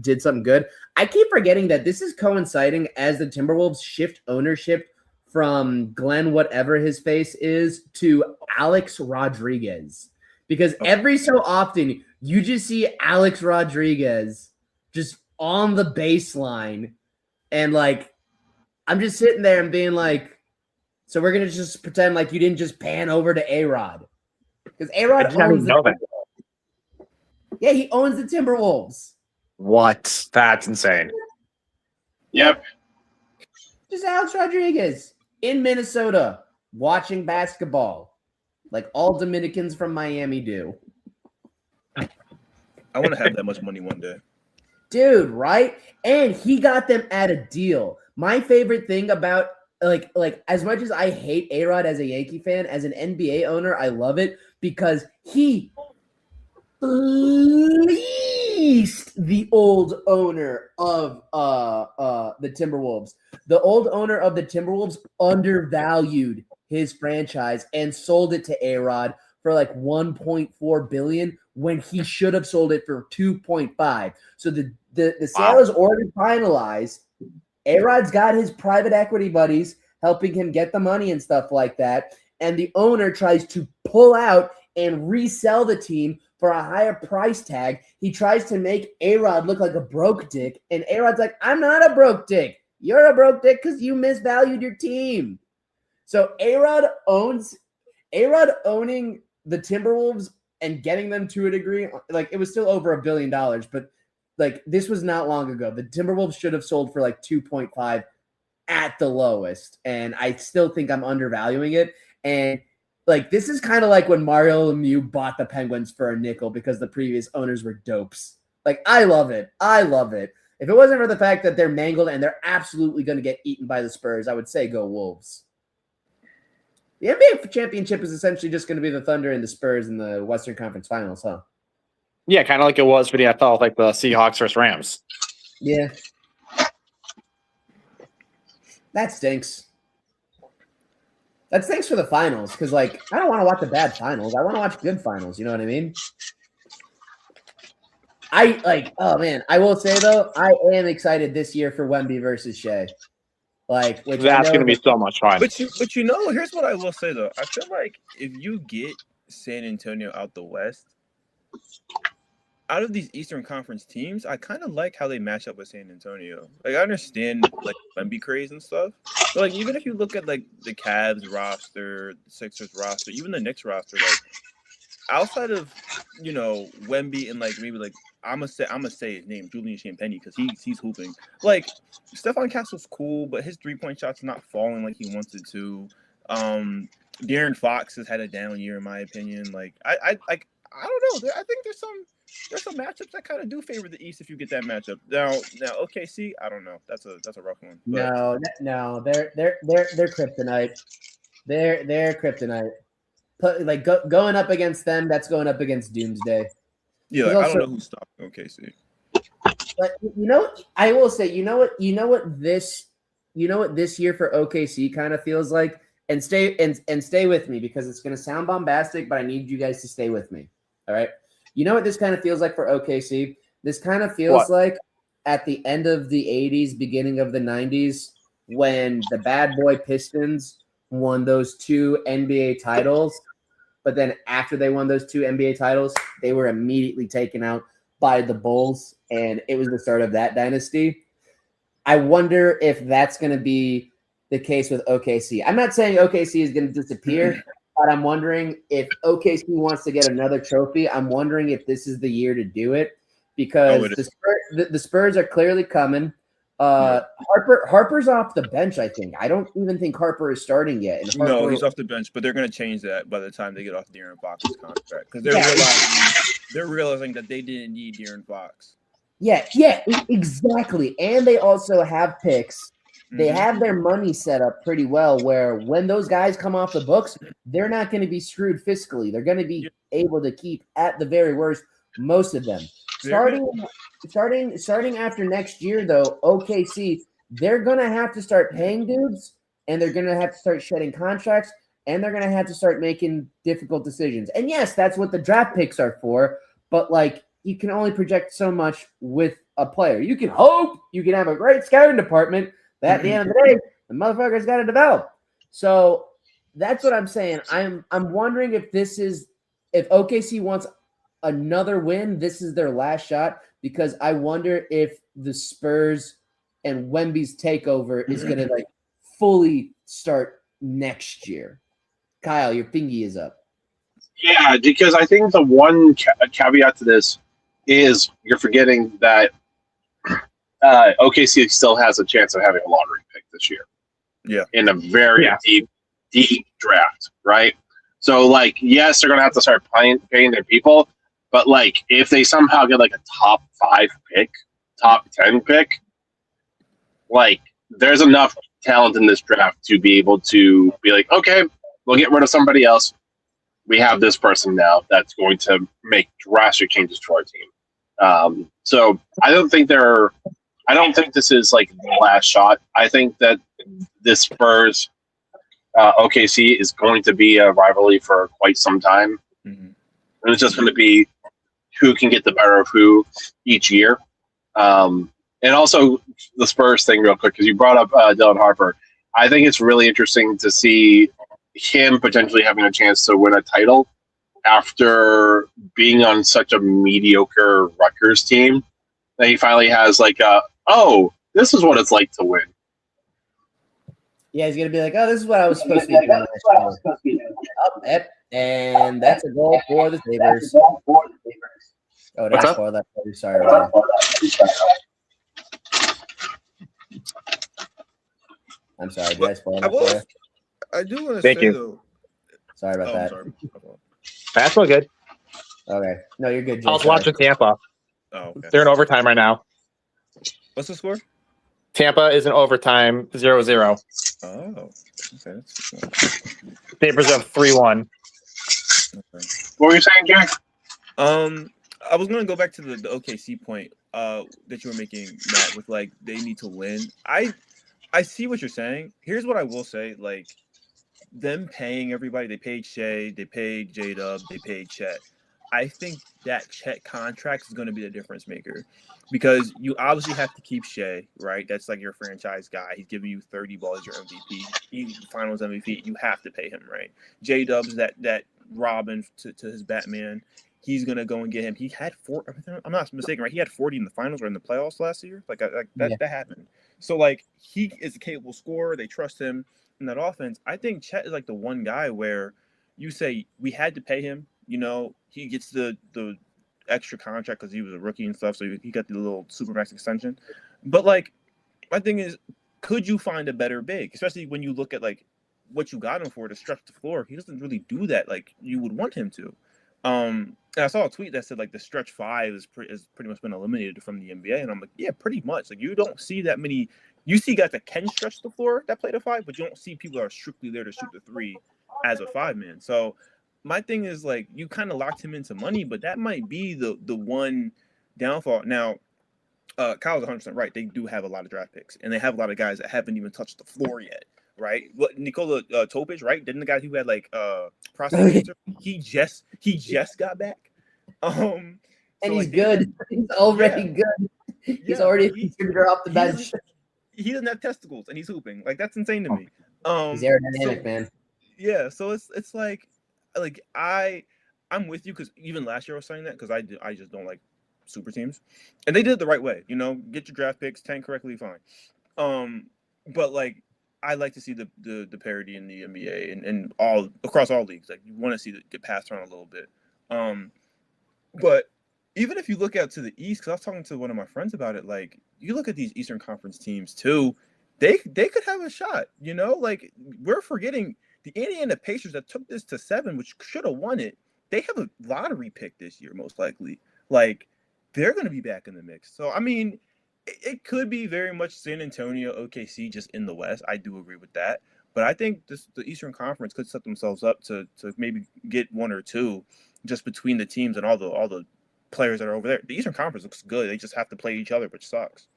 did something good. I keep forgetting that this is coinciding as the Timberwolves shift ownership from Glenn, whatever his face is, to Alex Rodriguez. Because every so often you just see Alex Rodriguez just on the baseline. And like, I'm just sitting there and being like, so we're going to just pretend like you didn't just pan over to A-Rod. Because A-Rod owns he owns the Timberwolves. What? That's insane. Yep. Just Alex Rodriguez in Minnesota watching basketball like all Dominicans from Miami do. I want to have that much money one day. Dude, right? And he got them at a deal. My favorite thing about like as much as I hate A-Rod as a Yankee fan, as an NBA owner, I love it because he fleeced the old owner of the Timberwolves. The old owner of the Timberwolves undervalued his franchise and sold it to A-Rod for like 1.4 billion when he should have sold it for 2.5. So the sale is already finalized. A-Rod's got his private equity buddies helping him get the money and stuff like that. And the owner tries to pull out and resell the team for a higher price tag. He tries to make A-Rod look like a broke dick. And A-Rod's like, I'm not a broke dick. You're a broke dick because you misvalued your team. So A-Rod owning the Timberwolves and getting them to a degree, like it was still over $1 billion, but like this was not long ago. The Timberwolves should have sold for like 2.5 at the lowest. And I still think I'm undervaluing it. And like, this is kind of like when Mario Lemieux bought the Penguins for a nickel because the previous owners were dopes. Like, I love it. I love it. If it wasn't for the fact that they're mangled and they're absolutely going to get eaten by the Spurs, I would say go Wolves. The NBA championship is essentially just going to be the Thunder and the Spurs in the Western Conference Finals, huh? Yeah, kind of like it was for the NFL, like the Seahawks versus Rams. Yeah. That stinks. That stinks for the finals because, like, I don't want to watch a bad finals. I want to watch good finals. You know what I mean? Oh, man. I will say, though, I am excited this year for Wemby versus Shea. Like, that's going to be so much fun. But you know, here's what I will say, though. I feel like if you get San Antonio out the West, out of these Eastern Conference teams, I kind of like how they match up with San Antonio. Like, I understand, like, Wemby craze and stuff. But, like, even if you look at, like, the Cavs roster, the Sixers roster, even the Knicks roster, like, outside of, you know, Wemby and, like, maybe, like, I'm gonna say his name, Julian Champagnie, because he's hooping. Like, Stephon Castle's cool, but his 3-point shot's not falling like he wants it to. De'Aaron Fox has had a down year, in my opinion. Like, I don't know. I think there's some matchups that kind of do favor the East if you get that matchup. Now OKC, I don't know. That's a rough one. But. No, they're kryptonite. They're kryptonite. Going up against them, that's going up against Doomsday. Yeah, like, I don't know who stopped OKC. But you know, I will say, you know what this year for OKC kind of feels like, and stay with me because it's going to sound bombastic, but I need you guys to stay with me. All right. You know what this kind of feels like for OKC? This kind of feels like at the end of the 80s, beginning of the 90s, when the bad boy Pistons won those 2 NBA titles. But then after they won those 2 NBA titles, they were immediately taken out by the Bulls, and it was the start of that dynasty. I wonder if that's going to be the case with OKC. I'm not saying OKC is going to disappear, but I'm wondering if OKC wants to get another trophy. I'm wondering if this is the year to do it because the Spurs are clearly coming. Harper's off the bench, I think. I don't even think Harper is starting yet. And no, he's off the bench, but they're going to change that by the time they get off De'Aaron Fox's contract because they're realizing that they didn't need De'Aaron Fox. Yeah, exactly. And they also have picks. They have their money set up pretty well where when those guys come off the books, they're not going to be screwed fiscally. They're going to be able to keep, at the very worst, most of them. Starting after next year, though, OKC, they're going to have to start paying dudes, and they're going to have to start shedding contracts, and they're going to have to start making difficult decisions. And yes, that's what the draft picks are for, but like you can only project so much with a player. You can hope you can have a great scouting department, but at the end of the day, the motherfucker's got to develop. So that's what I'm saying. I'm wondering if if OKC wants another win, this is their last shot, because I wonder if the Spurs and Wemby's takeover is going to like fully start next year. Kyle, your thingy is up. Yeah, because I think the one caveat to this is you're forgetting that OKC still has a chance of having a lottery pick this year. Yeah. In a very deep draft, right? So, like, yes, they're going to have to start paying their people, but, like, if they somehow get, like, a top 5 pick, top 10 pick, like, there's enough talent in this draft to be able to be like, okay, we'll get rid of somebody else. We have this person now that's going to make drastic changes to our team. So I don't think this is like the last shot. I think that this Spurs OKC is going to be a rivalry for quite some time. Mm-hmm. And it's just going to be who can get the better of who each year. And also the Spurs thing real quick, because you brought up Dylan Harper. I think it's really interesting to see him potentially having a chance to win a title after being on such a mediocre Rutgers team that he finally has like this is what it's like to win. Yeah, he's going to be like, oh, this is what I was supposed to be doing last year. And that's a goal for the Sabres. Oh, did I spoil that for you? Sorry, Ryan. I'm sorry. Did I spoil that for you? I do want to Thank say, you. though. Sorry about that. Sorry. That's all good. Okay. No, you're good, Jay. I was watching Tampa. Oh, okay. They're in overtime right now. What's the score? Tampa is in overtime 0-0. Oh, okay. Sabres up 3-1. Okay. What were you saying, Jack? I was gonna go back to the OKC point that you were making, Matt, with like they need to win. I see what you're saying. Here's what I will say: like them paying everybody, they paid Shea, they paid J-Dub, they paid Chet. I think that Chet contract is going to be the difference maker, because you obviously have to keep Shea, right? That's like your franchise guy. He's giving you 30 balls, your MVP, he's Finals MVP. You have to pay him, right? J-Dub's that Robin to his Batman. He's gonna go and get him. He had 4. I'm not mistaken, right? He had 40 in the finals or in the playoffs last year. That happened. So like he is a capable scorer. They trust him in that offense. I think Chet is like the one guy where you say we had to pay him. You know, he gets the extra contract because he was a rookie and stuff. So he got the little supermax extension. But like my thing is, could you find a better big, especially when you look at like what you got him for to stretch the floor? He doesn't really do that like you would want him to. And I saw a tweet that said like the stretch 5 is pretty much been eliminated from the NBA, and I'm like, yeah, pretty much. Like you don't see that many. You see guys that can stretch the floor that play the 5, but you don't see people that are strictly there to shoot the 3 as a 5-man. So my thing is like you kind of locked him into money, but that might be the one downfall. Now, Kyle's 100% right. They do have a lot of draft picks, and they have a lot of guys that haven't even touched the floor yet. Right? What Nikola Topic, right? Didn't the guy who had like prostate cancer? He just got back. And so, he's good. He's already good. He's already a contributor off the bench. He doesn't have testicles, and he's hooping. Like that's insane to me. He's aerodynamic, man. Yeah, so it's like I'm with you, because even last year I was saying that because I just don't like super teams, and they did it the right way. You know, get your draft picks, tank correctly, fine. But like I like to see the parity in the NBA and all across all leagues. Like you want to see it get passed around a little bit. But even if you look out to the East, because I was talking to one of my friends about it, like you look at these Eastern Conference teams too, they could have a shot. You know, like we're forgetting the Indiana Pacers that took this to 7, which should have won it. They have a lottery pick this year, most likely. Like they're going to be back in the mix. So I mean, it could be very much San Antonio, OKC, just in the West. I do agree with that. But I think the Eastern Conference could set themselves up to maybe get 1 or 2 just between the teams and all the players that are over there. The Eastern Conference looks good. They just have to play each other, which sucks.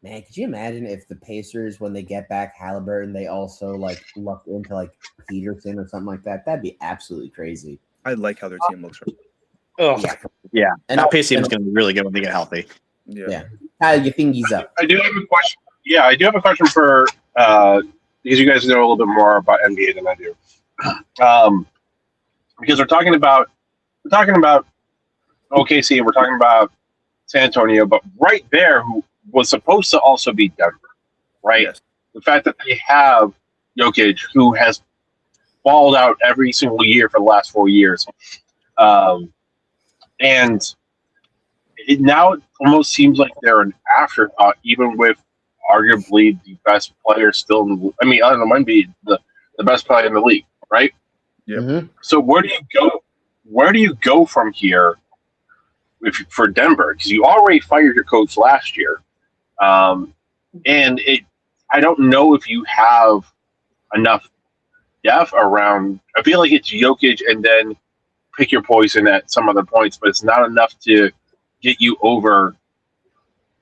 Man, could you imagine if the Pacers, when they get back Halliburton, they also like lucked into like Peterson or something like that? That'd be absolutely crazy. I like how their team looks. Oh, yeah. And that Pace team is going to be really good when they get healthy. Yeah. Kyle, you think he's up? I do have a question. Yeah, I do have a question for because you guys know a little bit more about NBA than I do. Because we're talking about OKC and we're talking about San Antonio, but right there, who was supposed to also be Denver, right? Yes. The fact that they have Jokic, who has balled out every single year for the last 4 years, and now it almost seems like they're an afterthought, even with arguably the best player still. I mean, other than Wemby, the best player in the league, right? Yep. Mhm. So where do you go? Where do you go from here for Denver? Because you already fired your coach last year, and I don't know if you have enough depth around. I feel like it's Jokic and then pick your poison at some other points, but it's not enough to get you over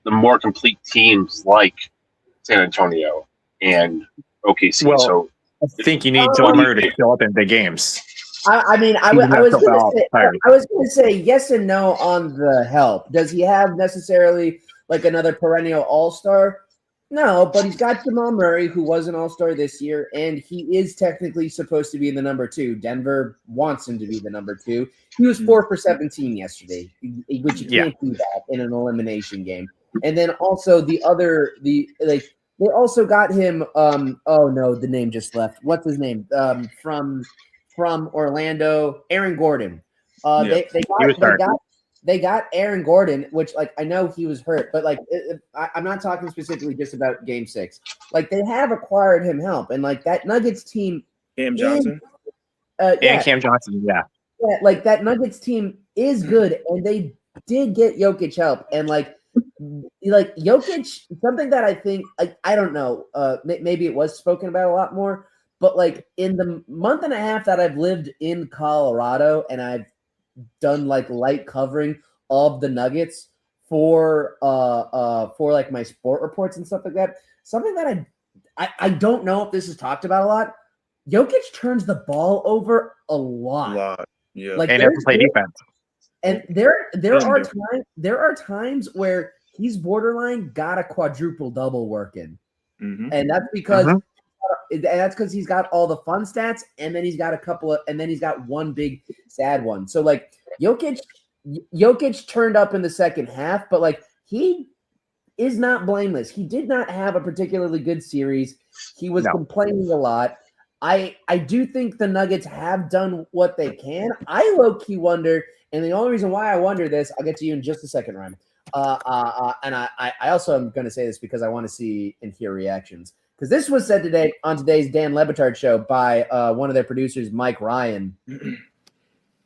the more complete teams like San Antonio and OKC. Well, So I think you need Yammer to show up in big games. I mean, I was going to say yes and no on the help. Does he have necessarily like another perennial all-star? No, but he's got Jamal Murray, who was an all-star this year, and he is technically supposed to be the number 2. Denver wants him to be the number 2. He was 4 for 17 yesterday, which you can't do that in an elimination game. And then also they also got him. Oh no, the name just left. What's his name? From Orlando, Aaron Gordon. They got Aaron Gordon, which like I know he was hurt, but like I'm not talking specifically just about Game 6. Like they have acquired him help, and like that Nuggets team. Cam Johnson. And Cam Johnson, yeah, like that Nuggets team is good, and they did get Jokic help, and like Jokic, something that I think I don't know, maybe it was spoken about a lot more, but like in the month and a half that I've lived in Colorado, and I've done like light covering of the Nuggets for like my sport reports and stuff like that. Something that I don't know if this is talked about a lot. Jokic turns the ball over a lot. Yeah. Like and never play defense. And there are times where he's borderline got a quadruple double working, and that's because he's got all the fun stats, and then he's got one big sad one. So like Jokic turned up in the second half, but like he is not blameless. He did not have a particularly good series. He was complaining a lot. I do think the Nuggets have done what they can. I low-key wonder, and the only reason why I wonder this, I'll get to you in just a second, Ryan. And I also am going to say this because I want to see and hear reactions. Because this was said today on today's Dan Lebitard show by one of their producers, Mike Ryan.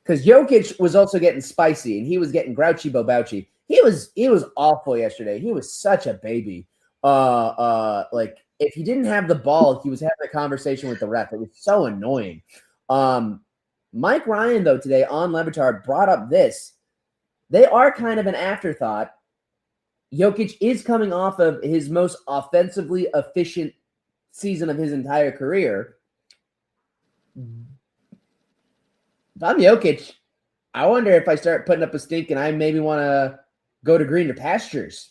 Because Jokic was also getting spicy, and he was getting grouchy Bobauchi. He was awful yesterday. He was such a baby. Like if he didn't have the ball, he was having a conversation with the ref. It was so annoying. Mike Ryan, though, today on Lebitard brought up this. They are kind of an afterthought. Jokic is coming off of his most offensively efficient season of his entire career. If I'm Jokic, I wonder if I start putting up a stink and I maybe want to go to greener pastures.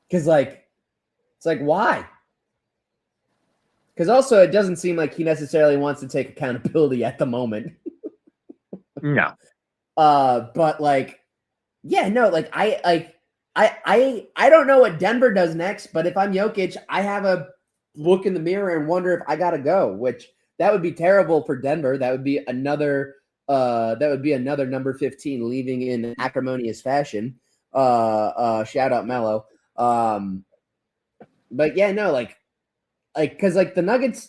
Because, like, it's like, why? Because also it doesn't seem like he necessarily wants to take accountability at the moment. No. But like, yeah, no, like I don't know what Denver does next, but if I'm Jokic, I have a look in the mirror and wonder if I gotta go, which that would be terrible for Denver. That would be another number 15 leaving in acrimonious fashion. Shout out Melo. But yeah, no, like because like the Nuggets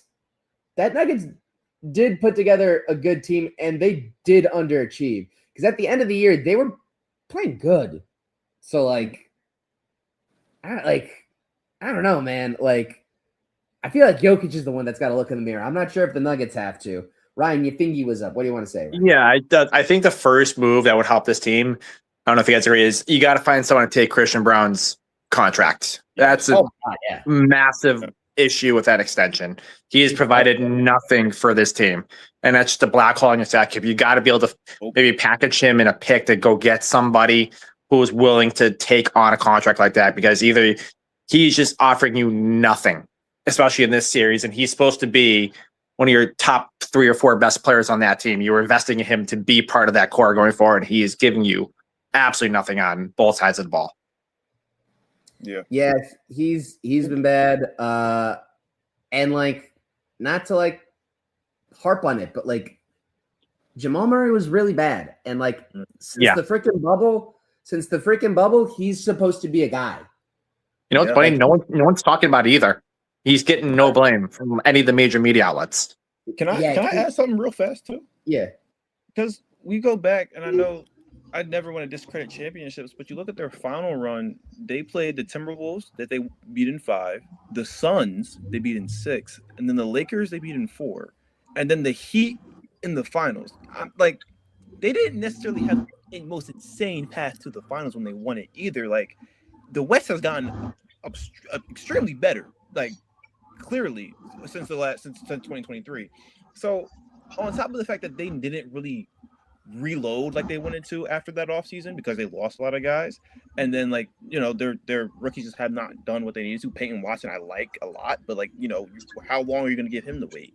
did put together a good team, and they did underachieve because at the end of the year they were playing good. So like I don't know, man. Like I feel like Jokic is the one that's got to look in the mirror. I'm not sure if the Nuggets have to. Ryan, you think he was up? What do you want to say, Ryan? Yeah, I think the first move that would help this team, I don't know if you guys agree, is you got to find someone to take Christian Brown's contract. That's a massive issue with that extension. He has provided nothing for this team, and that's just a black hole in your sack. You got to be able to maybe package him in a pick to go get somebody who is willing to take on a contract like that, because either he's just offering you nothing especially in this series, and he's supposed to be one of your top 3 or 4 best players on that team. You were investing in him to be part of that core going forward. He is giving you absolutely nothing on both sides of the ball. Yeah, he's been bad. And like, not to like harp on it, but like Jamal Murray was really bad. And like since the freaking bubble, he's supposed to be a guy. You know what's funny? No one's talking about it either. He's getting no blame from any of the major media outlets. Can I add something real fast too? Yeah. Because we go back, and I know I never want to discredit championships, but you look at their final run, they played the Timberwolves that they beat in 5, the Suns they beat in 6, and then the Lakers they beat in 4, and then the Heat in the finals. Like, they didn't necessarily have the most insane path to the finals when they won it either. Like, the West has gotten extremely better, like clearly since 2023. So on top of the fact that they didn't really reload like they wanted to after that offseason because they lost a lot of guys, and then like, you know, their rookies just have not done what they needed to. Peyton Watson I like a lot, but like, you know, how long are you going to give him to wait?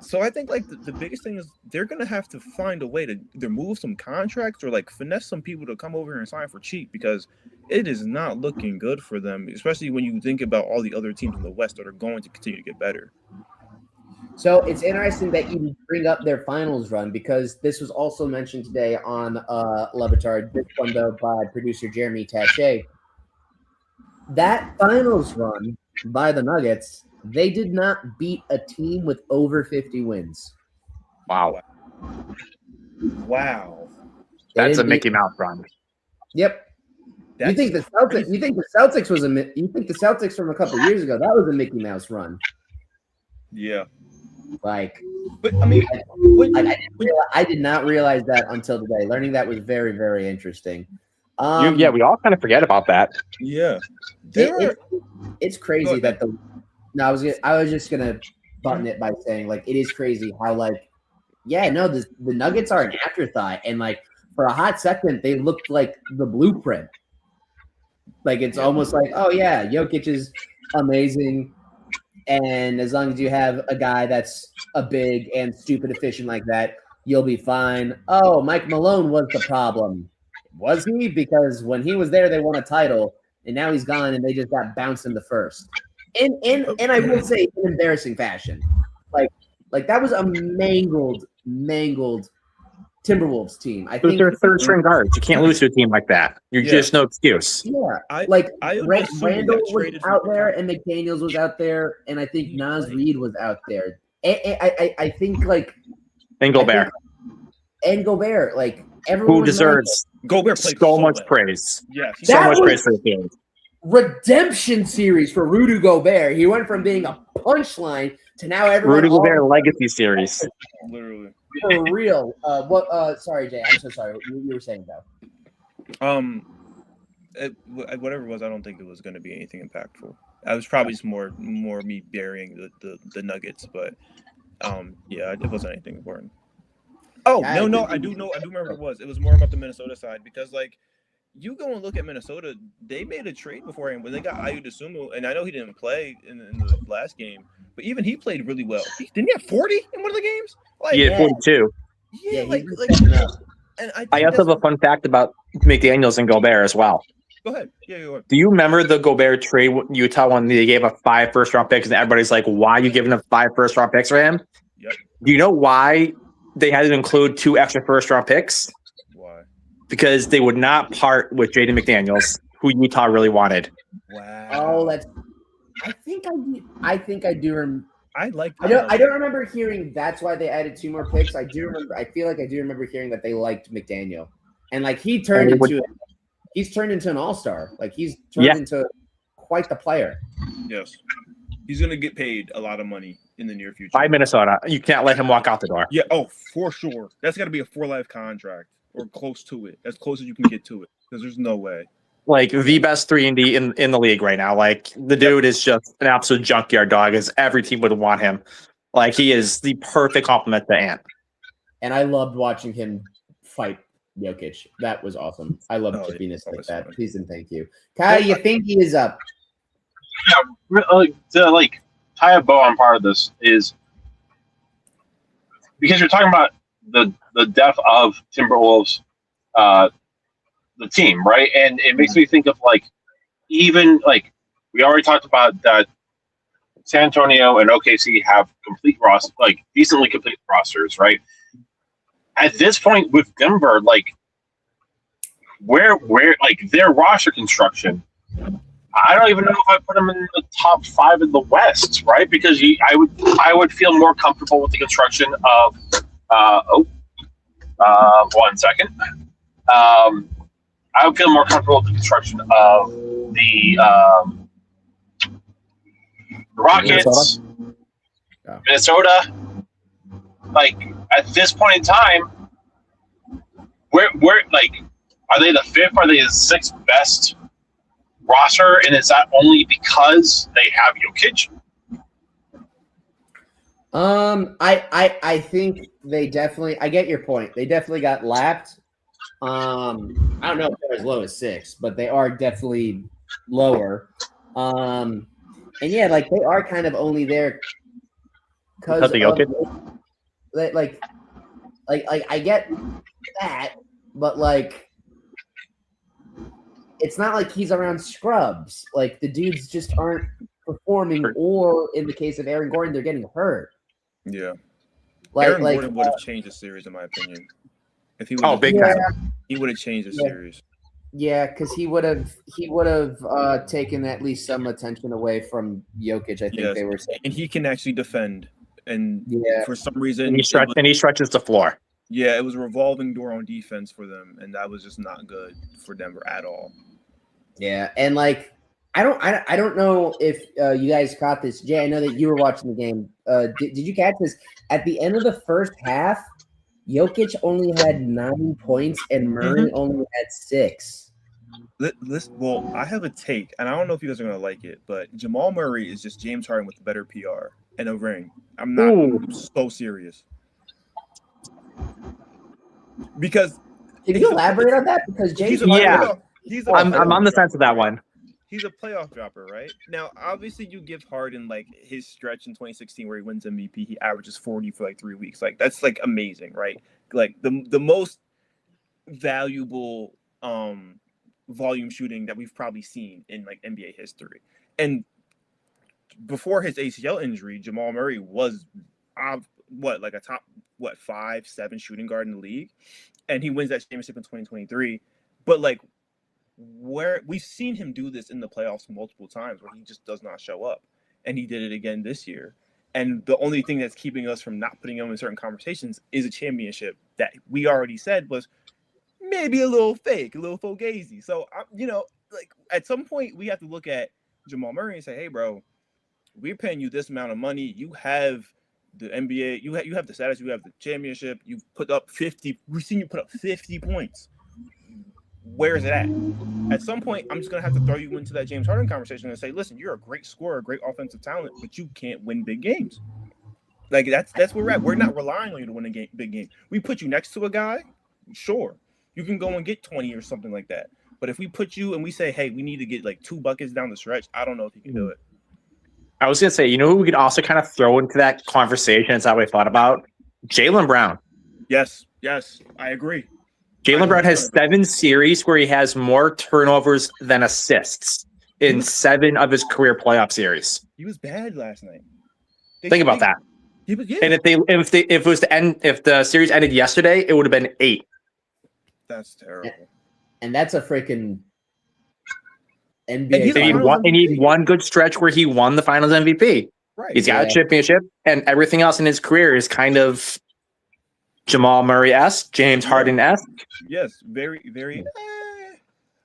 So I think like the biggest thing is they're going to have to find a way to either move some contracts or like finesse some people to come over here and sign for cheap, because it is not looking good for them, especially when you think about all the other teams in the West that are going to continue to get better. So it's interesting that you bring up their finals run, because this was also mentioned today on Levitard, this one though by producer Jeremy Taché. That finals run by the Nuggets, they did not beat a team with over 50 wins. Wow. That's a Mickey Mouse run. Yep. You think the Celtics from a couple of years ago, that was a Mickey Mouse run. Yeah. Like, but I mean, I did not realize that until today. Learning that was very, very interesting. We all kind of forget about that. Yeah. It's crazy that I was just gonna button it by saying, like, it is crazy how, like, the Nuggets are an afterthought, and like for a hot second they looked like the blueprint. Like, it's almost like, oh yeah, Jokic is amazing, and as long as you have a guy that's a big and stupid efficient like that, you'll be fine. Oh, Mike Malone was the problem. Was he? Because when he was there, they won a title, and now he's gone, and they just got bounced in the first. And I will say, in embarrassing fashion. Like that was a mangled Timberwolves team. I think they're third string guards. You can't lose to a team like that. You're just no excuse. Yeah, Randall was out there, and McDaniels was out there, and I think Naz Reid was out there. I think like Gobert. Like everyone who deserves Gobert played so much praise. Yeah, so much praise for the team. Redemption series for Rudy Gobert. He went from being a punchline to now everyone. Rudy Gobert legacy series. Literally. For real. Sorry, Jay. I'm so sorry. You were saying though. Whatever it was, I don't think it was going to be anything impactful. I was probably just more me burying the Nuggets, but it wasn't anything important. Oh, no, I do remember it was. It was more about the Minnesota side, because like, you go and look at Minnesota, they made a trade beforehand when they got Ayu Dosunmu, and I know he didn't play in the last game, but even he played really well. Didn't he have 40 in one of the games? Like, he had 42. Yeah, and I also have a fun fact about McDaniels and Gobert as well. Go ahead. Yeah, go ahead. Do you remember the Gobert trade Utah when they gave up 5 first-round picks, and everybody's like, why are you giving up 5 first-round picks for him? Yep. Do you know why they had to include 2 extra first-round picks? Why? Because they would not part with Jaden McDaniels, who Utah really wanted. Wow. Oh, I think I do. I don't remember hearing that's why they added 2 more picks. I feel like I do remember hearing that they liked McDaniel, and like he's turned into an all-star. Like he's turned into quite the player. Yes. He's gonna get paid a lot of money in the near future. By Minnesota. You can't let him walk out the door. Yeah, for sure. That's gotta be a 4-life contract. Or close to it, as close as you can get to it, because there's no way. Like the best 3-and-D in the league right now. Like the dude is just an absolute junkyard dog, as every team would want him. Like he is the perfect complement to Ant. And I loved watching him fight Jokic. That was awesome. I love chippiness like that. Please and thank you. Kyle, you think he is up? To like tie a bow on part of this is because you're talking about the depth of Timberwolves, the team, right? And it makes me think of like even like we already talked about that San Antonio and OKC have complete roster, like decently complete rosters, right? At this point with Denver, like where like their roster construction, I don't even know if I put them in the top 5 in the West, right? Because I would feel more comfortable with the construction of 1 second. I would feel more comfortable with the construction of the Rockets, Minnesota. Like at this point in time, where like are they the 5th? Are they the 6th best roster? And is that only because they have Jokic? I think they definitely. I get your point. They definitely got lapped. I don't know if they're as low as 6, but they are definitely lower. And yeah, like they are kind of only there because of like I get that, but like it's not like he's around scrubs. Like the dudes just aren't performing, or in the case of Aaron Gordon, they're getting hurt. Yeah. Like Aaron Gordon would have changed the series, in my opinion. If he would big time. He would have changed the series. Yeah, because he would have taken at least some attention away from Jokic. I think they were saying. And he can actually defend. And for some reason, and he stretches the floor. Yeah, it was a revolving door on defense for them, and that was just not good for Denver at all. Yeah, and like I don't know if you guys caught this, Jay. I know that you were watching the game. Did you catch this? At the end of the first half, Jokic only had 9 points and Murray only had 6. Well, I have a take, and I don't know if you guys are going to like it, but Jamal Murray is just James Harden with better PR and a ring. I'm not so serious. Because can you elaborate on that? Because James I'm on the fence of that one. He's a playoff dropper, right? Now, obviously, you give Harden like his stretch in 2016 where he wins MVP. He averages 40 for like 3 weeks. Like that's like amazing, right? Like the most valuable volume shooting that we've probably seen in like NBA history. And before his ACL injury, Jamal Murray was like a top 5-7 shooting guard in the league, and he wins that championship in 2023. But like, where we've seen him do this in the playoffs multiple times where he just does not show up, and he did it again this year. And the only thing that's keeping us from not putting him in certain conversations is a championship that we already said was maybe a little fake, a little fugazi. So like at some point we have to look at Jamal Murray and say, hey bro, we're paying you this amount of money. You have the NBA, you have the status, you have the championship, you've put up 50, we've seen you put up 50 points. Where is it at? At some point, I'm just going to have to throw you into that James Harden conversation and say, listen, you're a great scorer, great offensive talent, but you can't win big games. Like, that's where we're at. We're not relying on you to win a big game. We put you next to a guy, sure. You can go and get 20 or something like that. But if we put you and we say, hey, we need to get like 2 buckets down the stretch, I don't know if you can do it. I was going to say, you know who we could also kind of throw into that conversation? It's how we thought about Jaylen Brown. Yes, I agree. Jaylen Brown has 7 series where he has more turnovers than assists in 7 of his career playoff series. He was bad last night. Think about that. He was, yeah. And if the series ended yesterday, it would have been 8. That's terrible. And that's a freaking NBA. And he had one good stretch where he won the Finals MVP. Right. He's got a championship, and everything else in his career is kind of Jamal Murray-esque, James Harden-esque. Yes, very, very.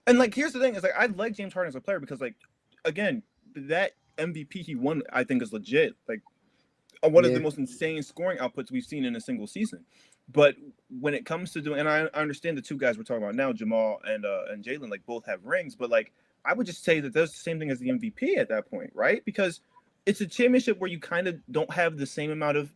And like, here's the thing: is like I like James Harden as a player because, like, again, that MVP he won, I think, is legit. Like, one of the most insane scoring outputs we've seen in a single season. But when it comes to doing, and I understand the 2 guys we're talking about now, Jamal and Jaylen, like both have rings, but like I would just say that that's the same thing as the MVP at that point, right? Because it's a championship where you kind of don't have the same amount of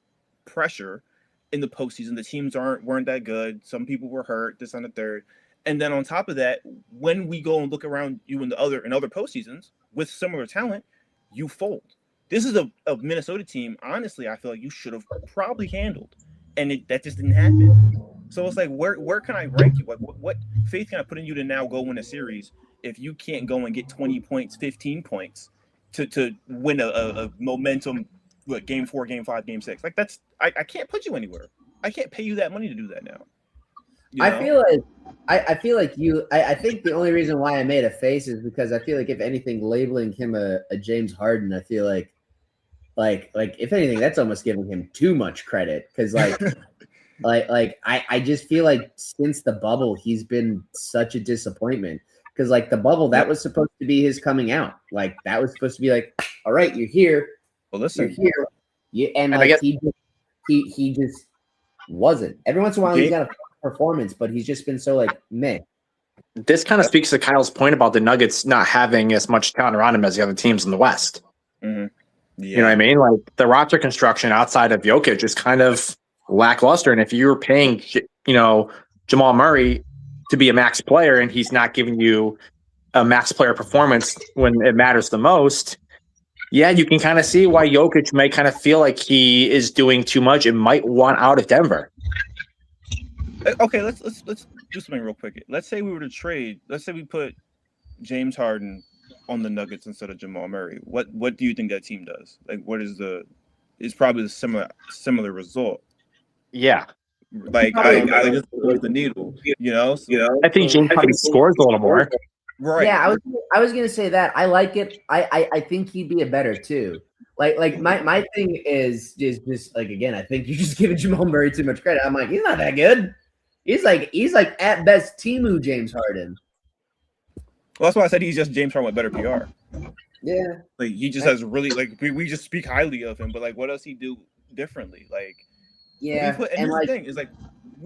pressure in the postseason. The teams weren't that good. Some people were hurt, this and the third. And then on top of that, when we go and look around you in other postseasons with similar talent, you fold. This is a Minnesota team, honestly, I feel like you should have probably handled. And that just didn't happen. So it's like, where can I rank you? Like, what faith can I put in you to now go win a series if you can't go and get 20 points, 15 points to win a momentum, game 4, game 5, game 6? Like, I can't put you anywhere. I can't pay you that money to do that now. I feel like I think the only reason why I made a face is because I feel like, if anything, labeling him a James Harden, I feel like if anything, that's almost giving him too much credit, because I just feel like since the bubble, he's been such a disappointment, because the bubble, that was supposed to be his coming out. That was supposed to be all right, you're here. Well, listen, you're here. And I guess he just wasn't. Every once in a while he's got a performance, but he's just been so meh. This kind of speaks to Kyle's point about the Nuggets not having as much talent around him as the other teams in the West. Mm-hmm. Yeah. You know what I mean? The roster construction outside of Jokic is kind of lackluster. And if you're paying, Jamal Murray to be a max player and he's not giving you a max player performance when it matters the most, yeah, you can kind of see why Jokic may kind of feel like he is doing too much and might want out of Denver. Okay, let's do something real quick. Let's say we were to trade. Let's say we put James Harden on the Nuggets instead of Jamal Murray. What do you think that team does? What is it's probably the similar result. Yeah. I just move the needle, I think James probably scores a little more. Right. Yeah, I was gonna say that. I like it. I think he'd be a better too. My thing is just again, I think you're just giving Jamal Murray too much credit. I'm he's not that good. He's at best Timu James Harden. Well, that's why I said he's just James Harden with better PR. Yeah. He just has really we just speak highly of him, but what does he do differently? Yeah. And here's the thing is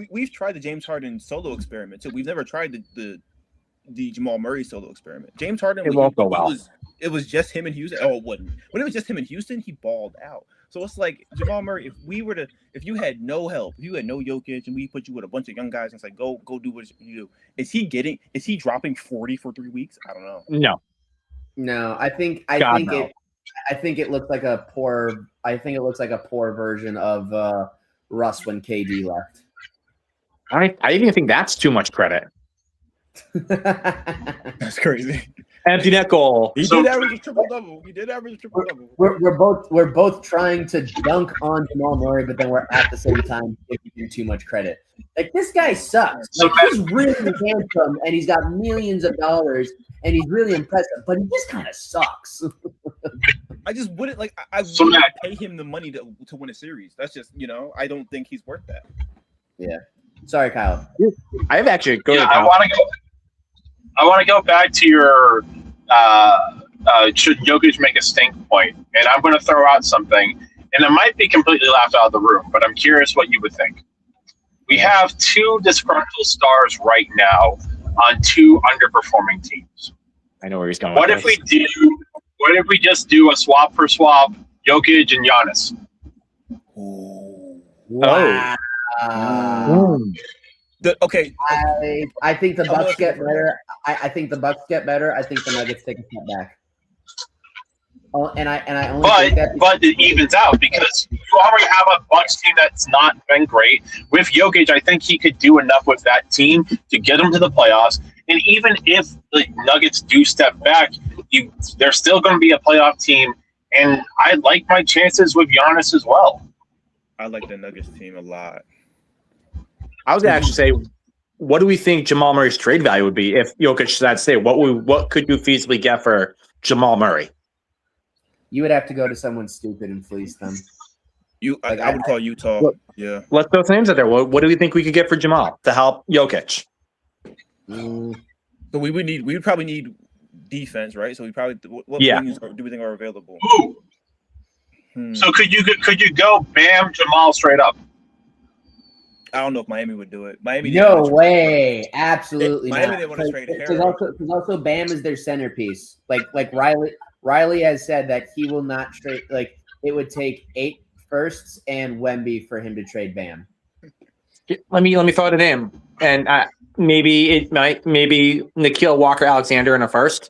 we've tried the James Harden solo experiment too. We've never tried the Jamal Murray solo experiment. James Harden, it won't go well. It was just him in Houston. Oh, it wouldn't. When it was just him in Houston, he balled out. So it's Jamal Murray. If you had no help, if you had no Jokic, and we put you with a bunch of young guys and it's go do what you do, is he dropping 40 for 3 weeks? I don't know. No, I think it looks like a poor. I think it looks like a poor version of Russ when KD left. I even think that's too much credit. That's crazy. Empty net goal. He did average a triple double. We're both trying to dunk on Jamal Murray, but then we're at the same time giving him too much credit. This guy sucks. He's really handsome and he's got millions of dollars and he's really impressive, but he just kind of sucks. I just wouldn't I wouldn't pay him the money to win a series. That's just I don't think he's worth that. Yeah. Sorry, Kyle. I've actually I want to go back to your should Jokic make a stink point, and I'm going to throw out something, and it might be completely laughed out of the room, but I'm curious what you would think. We have 2 disgruntled stars right now on 2 underperforming teams. I know where he's going. What if we just do a swap for swap, Jokic and Giannis? Wow. I think the Bucks get better. I think the Bucks get better. I think the Nuggets take a step back. Oh, and I only think that but it evens out because you already have a Bucks team that's not been great. With Jokic, I think he could do enough with that team to get them to the playoffs. And even if the Nuggets do step back, they're still going to be a playoff team. And I like my chances with Giannis as well. I like the Nuggets team a lot. I was going to actually say, what do we think Jamal Murray's trade value would be if Jokic decided to stay? What could you feasibly get for Jamal Murray? You would have to go to someone stupid and fleece them. I would call Utah. Yeah. Let's throw some names out there. What do we think we could get for Jamal to help Jokic? So we would probably need defense, right? So we probably what wings do we think are available? So could you go Bam Jamal straight up? I don't know if Miami would do it. No way, absolutely not. Miami didn't want to trade Harris. Because also Bam is their centerpiece. Like Riley has said that he will not trade. It would take 8 firsts and Wemby for him to trade Bam. Let me throw it in, and maybe Nikhil Walker-Alexander in a first.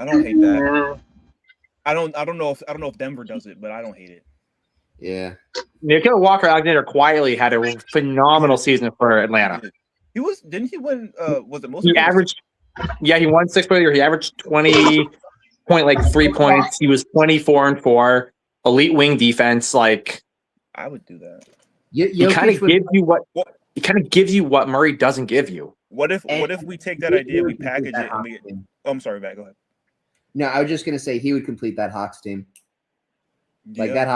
I don't hate that. I don't know if Denver does it, but I don't hate it. Yeah. Nikhil Walker-Alexander quietly had a phenomenal season for Atlanta. He didn't he win? Was it most? He averaged, he won 6 player. He averaged 20.3 points. He was 24-4, elite wing defense. Like, I would do that. he kind of gives you what Murray doesn't give you. What if we take that idea, we package it, and we? Oh, I'm sorry, Matt. Go ahead. No, I was just gonna say he would complete that Hawks team. Like that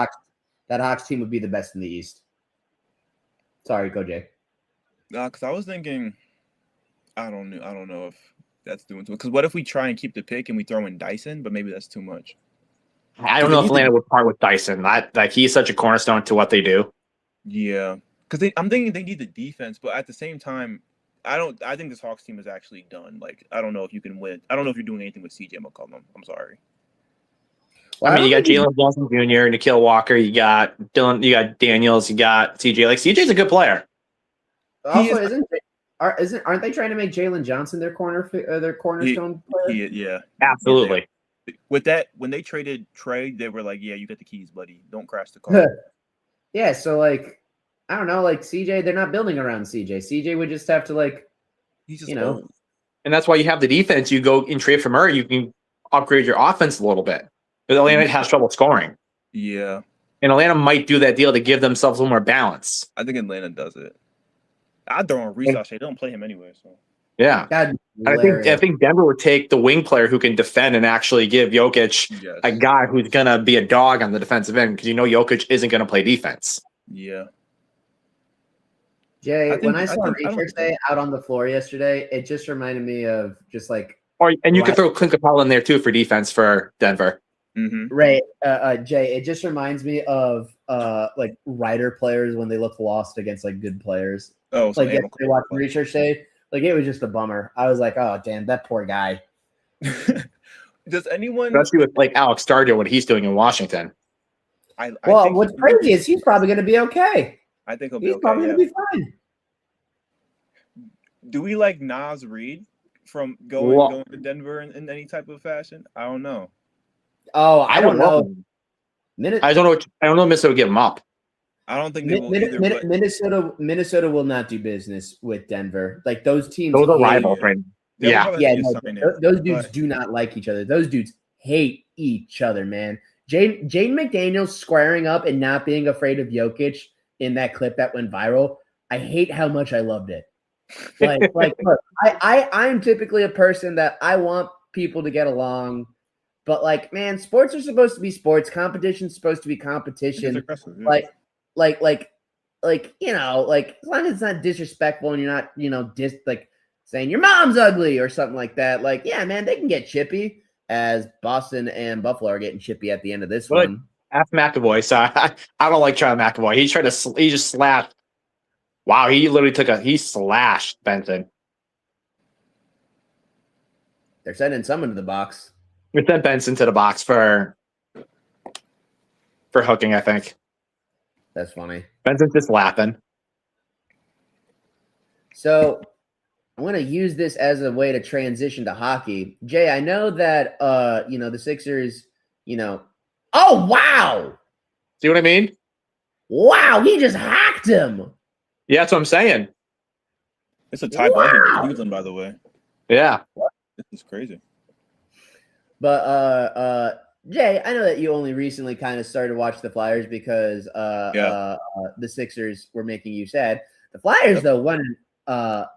Hawks team would be the best in the East. Sorry, go Jay. Because I was thinking, I don't know if that's doing too much. Because what if we try and keep the pick and we throw in Dyson? But maybe that's too much. I don't know if Atlanta would part with Dyson. Like he's such a cornerstone to what they do. Yeah, because I'm thinking they need the defense, but at the same time, I think this Hawks team is actually done. Like, I don't know if you can win. I don't know if you're doing anything with CJ McCollum. I'm sorry. Well, I mean, you got Jalen Johnson Jr., Nikhil Walker, you got Dylan, you got Daniels, you got CJ. Like CJ's a good player. Also, aren't they trying to make Jalen Johnson their cornerstone player? Yeah, absolutely. With that, when they traded Trey, they were like, "Yeah, you got the keys, buddy. Don't crash the car." Yeah, so like, I don't know, like CJ, they're not building around CJ. CJ would just have to like, he's just old. And that's why you have the defense. You go and trade for Murray, you can upgrade your offense a little bit. But Atlanta has trouble scoring. Yeah, and Atlanta might do that deal to give themselves a little more balance. I think Atlanta does it. I'd throw on Reese. They don't play him anyway, so yeah. I think Denver would take the wing player who can defend and actually give Jokic a guy who's gonna be a dog on the defensive end because Jokic isn't gonna play defense. Yeah. Jay, when I saw Research Day out on the floor yesterday, it just reminded me of just like. And you could throw Clint Capella in there too for defense for Denver. Mm-hmm. Right, Jay. It just reminds me of like Rider players when they look lost against like good players. Oh, like they watch Research Day. Like it was just a bummer. I was like, oh damn, that poor guy. Does anyone? Especially with like Alex Stardio, what he's doing in Washington. Well, what's crazy is he's probably going to be okay. I think he's probably going to be fine. Do we like Nas Reed from going to Denver in any type of fashion? I don't know. Oh, I don't know. I don't know. I don't know. Minnesota will give him up. I don't think they will either, Minnesota will not do business with Denver. Like those teams. Those are rivals, right? Yeah. Those dudes do not like each other. Those dudes hate each other, man. Jane McDaniels squaring up and not being afraid of Jokic in that clip that went viral. I hate how much I loved it. Like look, I'm typically a person that I want people to get along, but like, man, sports are supposed to be sports. Competition's supposed to be competition. Like, as long as it's not disrespectful and you're not, like saying your mom's ugly or something like that. Like, yeah, man, they can get chippy as Boston and Buffalo are getting chippy at the end of this one. F McAvoy. So I don't like Charlie McAvoy. He just slapped. Wow, he literally he slashed Benson. They're sending someone to the box. We sent Benson to the box for hooking, I think. That's funny. Benson's just laughing. So I'm going to use this as a way to transition to hockey. Jay, I know that, the Sixers, oh, wow. See what I mean? Wow, he just hacked him. Yeah, that's what I'm saying. It's a tie ball in Cleveland, by the way. Yeah. This is crazy. But, Jay, I know that you only recently kind of started to watch the Flyers because the Sixers were making you sad. The Flyers, though, won in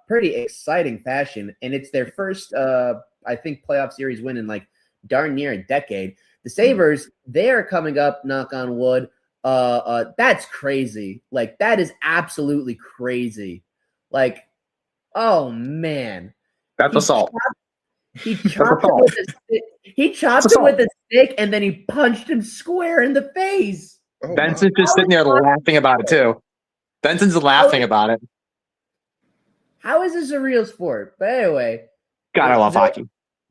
pretty exciting fashion, and it's their first, I think, playoff series win in like darn near a decade. The Sabres, they are coming up, knock on wood. That's crazy. Like, that is absolutely crazy. Like, oh, man. That's assault. He chopped him with a stick. He chopped him with a stick, and then he punched him square in the face. Oh, Benson's just sitting there laughing about it too. Benson's laughing about it. How is this a real sport? But anyway, God, I love hockey.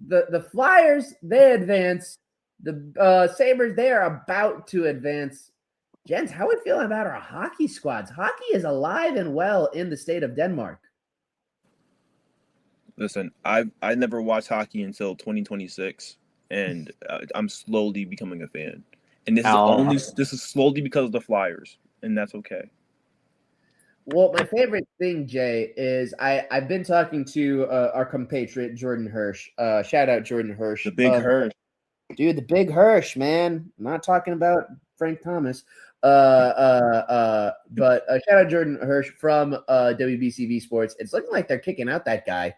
The Flyers, they advance. The Sabres, they are about to advance. Gents, how are we feeling about our hockey squads? Hockey is alive and well in the state of Denmark. Listen, I never watched hockey until 2026. and I'm slowly becoming a fan. And Oh. this is slowly because of the Flyers, and that's okay. Well, my favorite thing, Jay, is I've been talking to our compatriot Jordan Hirsch. Shout out Jordan Hirsch. The big Hirsch. Dude, the big Hirsch, man. I'm not talking about Frank Thomas. But shout out Jordan Hirsch from WBCV Sports. It's looking like they're kicking out that guy.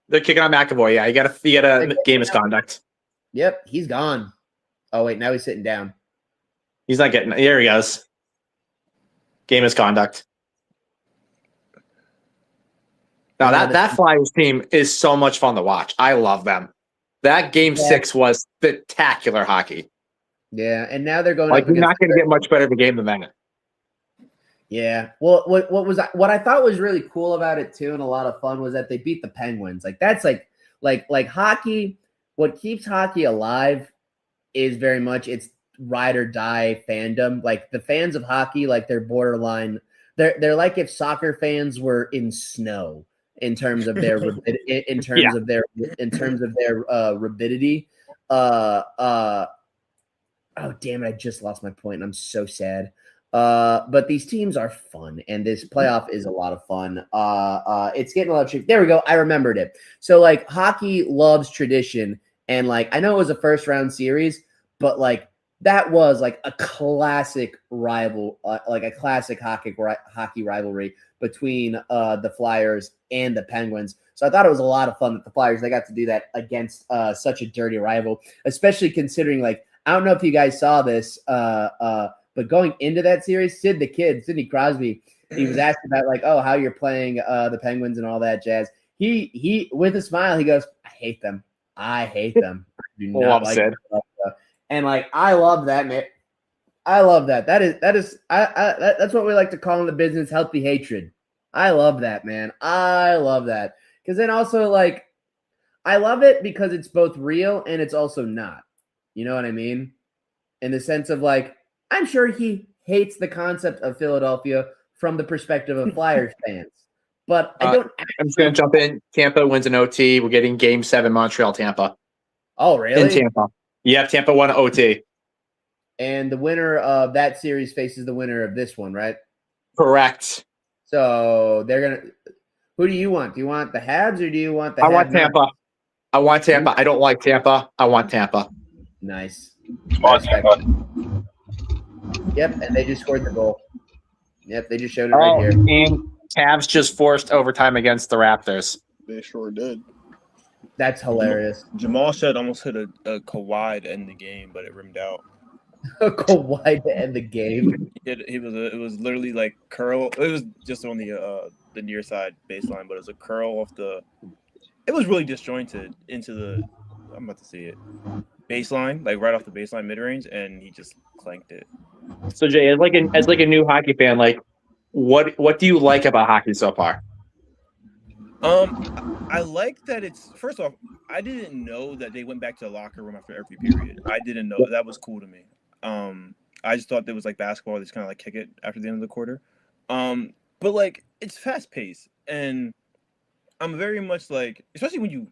They're kicking out McAvoy. Yeah, you got a game misconduct. Yep, he's gone. Oh wait, now he's sitting down. He's not getting. There he goes. Game misconduct. Now that Flyers team is so much fun to watch. I love them. That game 6 was spectacular hockey. Yeah, and now they're going like up you're against not going to get much better of a game than that. Yeah. Well, what I thought was really cool about it too, and a lot of fun, was that they beat the Penguins. Like that's like hockey. What keeps hockey alive is very much its ride or die fandom. Like the fans of hockey, like they're borderline. They're like if soccer fans were in snow in terms of their rabidity. Oh damn it! I just lost my point. I'm so sad. But these teams are fun, and this playoff is a lot of fun. It's getting a lot of trick. There we go. I remembered it. So like hockey loves tradition, and like I know it was a first round series, but like that was like a classic rival, like a classic hockey rivalry between the Flyers and the Penguins. So I thought it was a lot of fun that the Flyers, they got to do that against such a dirty rival, especially considering like I don't know if you guys saw this. But going into that series, Sidney Crosby, he was asked about like, oh, how you're playing the Penguins and all that jazz. He with a smile, he goes, I hate them. I do not like them. And like, I love that, man. I love that. That's what we like to call in the business healthy hatred. I love that, man. I love that. Because then also like, I love it because it's both real and it's also not. You know what I mean? In the sense of like, I'm sure he hates the concept of Philadelphia from the perspective of Flyers fans, but I don't. I'm just going to jump in. Tampa wins an OT. We're getting Game 7 Montreal Tampa. Oh, really? In Tampa. Yeah, Tampa won OT. And the winner of that series faces the winner of this one, right? Correct. So they're gonna. Who do you want? Do you want the Habs or do you want the? I want Tampa. I want Tampa. I don't like Tampa. I want Tampa. Nice. Tampa. Yep, and they just scored the goal. Yep, they just showed it right here. And Cavs just forced overtime against the Raptors. They sure did. That's hilarious. Jamal Shed almost hit a Kawhi to end the game, but it rimmed out. Kawhi to end the game. It was literally like curl. It was just on the near side baseline, but it was a curl off the. It was really disjointed into the. I'm about to see it. Baseline, like right off the baseline mid range, and he just clanked it. So Jay, as like a new hockey fan, like what do you like about hockey so far? I like that it's first off, I didn't know that they went back to the locker room after every period. I didn't know that was cool to me. I just thought it was like basketball, they just kind of like kick it after the end of the quarter. But like it's fast paced, and I'm very much like, especially when you.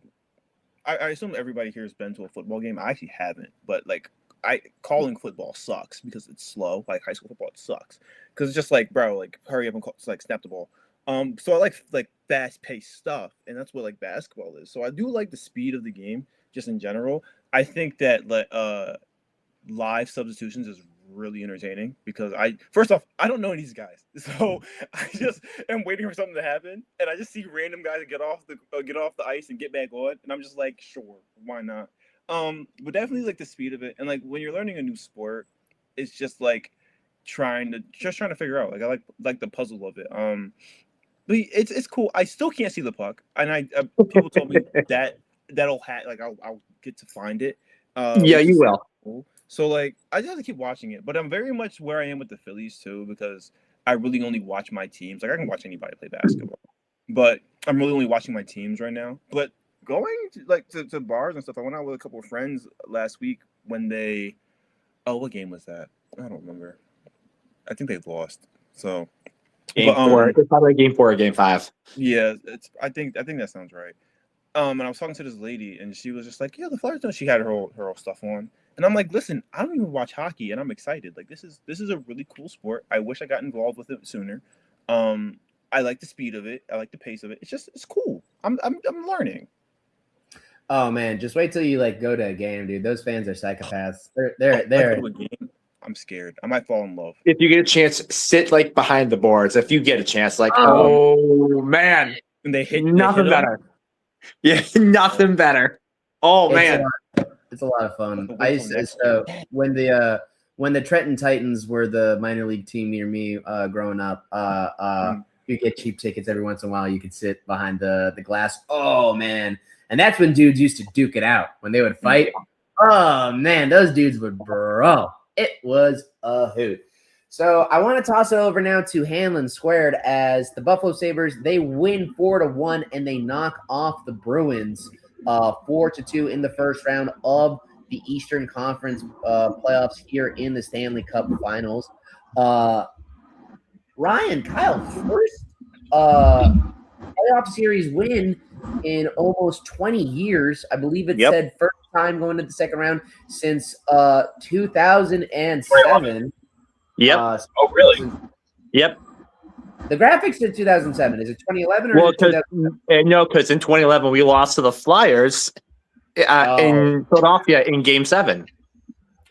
I assume everybody here has been to a football game. I actually haven't, but like calling football sucks because it's slow. Like high school football, it sucks because it's just like, bro, like hurry up and like snap the ball. So I like fast paced stuff, and that's what like basketball is. So I do like the speed of the game just in general. I think that live substitutions is really entertaining because first off, I don't know these guys, so I just am waiting for something to happen, and I just see random guys get off the ice and get back on, and I'm just like, sure, why not? But definitely like the speed of it, and like when you're learning a new sport, it's just like trying to figure out. Like I like the puzzle of it. But it's cool. I still can't see the puck, and people told me that'll like I'll get to find it. Yeah, you will. Cool. So like I just have to keep watching it, but I'm very much where I am with the Phillies too, because I really only watch my teams. Like I can watch anybody play basketball, but I'm really only watching my teams right now. But going to bars and stuff, I went out with a couple of friends last week when what game was that? I don't remember. I think they lost. So Game 4. It's probably Game 4 or Game 5. Yeah, I think that sounds right. And I was talking to this lady, and she was just like, "Yeah, the Flyers don't." She had her whole stuff on, and I'm like, "Listen, I don't even watch hockey, and I'm excited. Like, this is a really cool sport. I wish I got involved with it sooner. I like the speed of it. I like the pace of it. It's cool. I'm learning." Oh man, just wait till you like go to a game, dude. Those fans are psychopaths. If I go to a game, I'm scared. I might fall in love. If you get a chance, sit like behind the boards. If you get a chance, like, Um, oh man, And they hit nothing they hit 'em. better. Yeah, nothing better. Oh man, It's a lot of fun. Wait I till used to, next so when the Trenton Titans were the minor league team near me growing up, you get cheap tickets every once in a while. You could sit behind the glass. Oh man. And that's when dudes used to duke it out when they would fight. Oh man, those dudes would brawl. It was a hoot. So I want to toss it over now to Hanlon Squared as the Buffalo Sabres, they win 4-1 and they knock off the Bruins 4-2 in the first round of the Eastern Conference playoffs here in the Stanley Cup Finals. Ryan, Kyle, first playoff series win in almost 20 years. I believe it said first time going to the second round since 2007. Yep. Oh, really? Yep. The graphics said 2007. Is it 2011 or Well, is it 2007? no, because in 2011 we lost to the Flyers in Philadelphia in Game 7.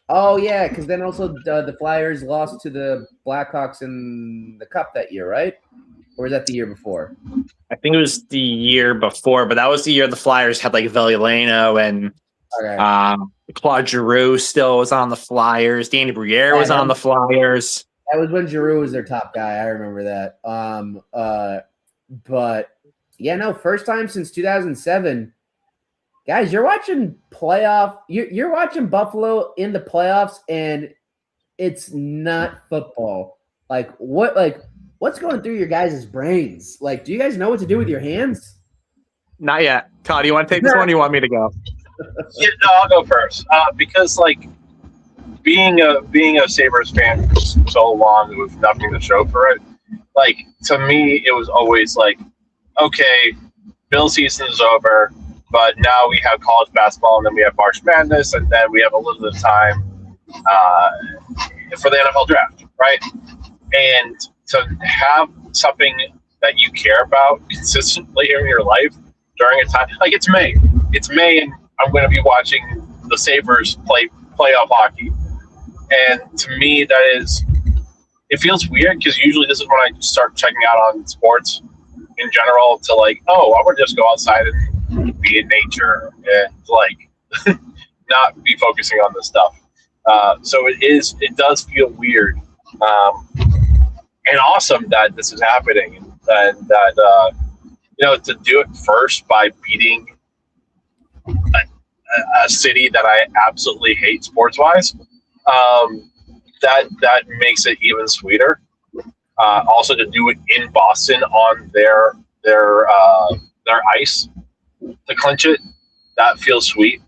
Oh yeah, because then also the Flyers lost to the Blackhawks in the Cup that year, right? Or was that the year before? I think it was the year before, but that was the year the Flyers had like Veliolano and Claude Giroux still was on the Flyers. Danny Briere was on the Flyers. That was when Giroux was their top guy. I remember that. But yeah, no, first time since 2007. Guys, you're watching playoff. You're watching Buffalo in the playoffs, and it's not football. What's going through your guys' brains? Like, do you guys know what to do with your hands? Not yet. Todd, do you want to take this one or do you want me to go? Yeah, no, I'll go first. Because like being a Sabres fan for so long with nothing to show for it, like to me it was always like, okay, Bill season is over, but now we have college basketball and then we have March Madness and then we have a little bit of time for the NFL draft, right? And to have something that you care about consistently in your life during a time like it's May and I'm going to be watching the Sabres play playoff hockey. And to me, it feels weird because usually this is when I start checking out on sports in general to like, oh, I would just go outside and be in nature and like not be focusing on this stuff. So it does feel weird and awesome that this is happening and that, to do it first by beating a city that I absolutely hate sports-wise, that makes it even sweeter. Also, to do it in Boston on their ice to clinch it, that feels sweet.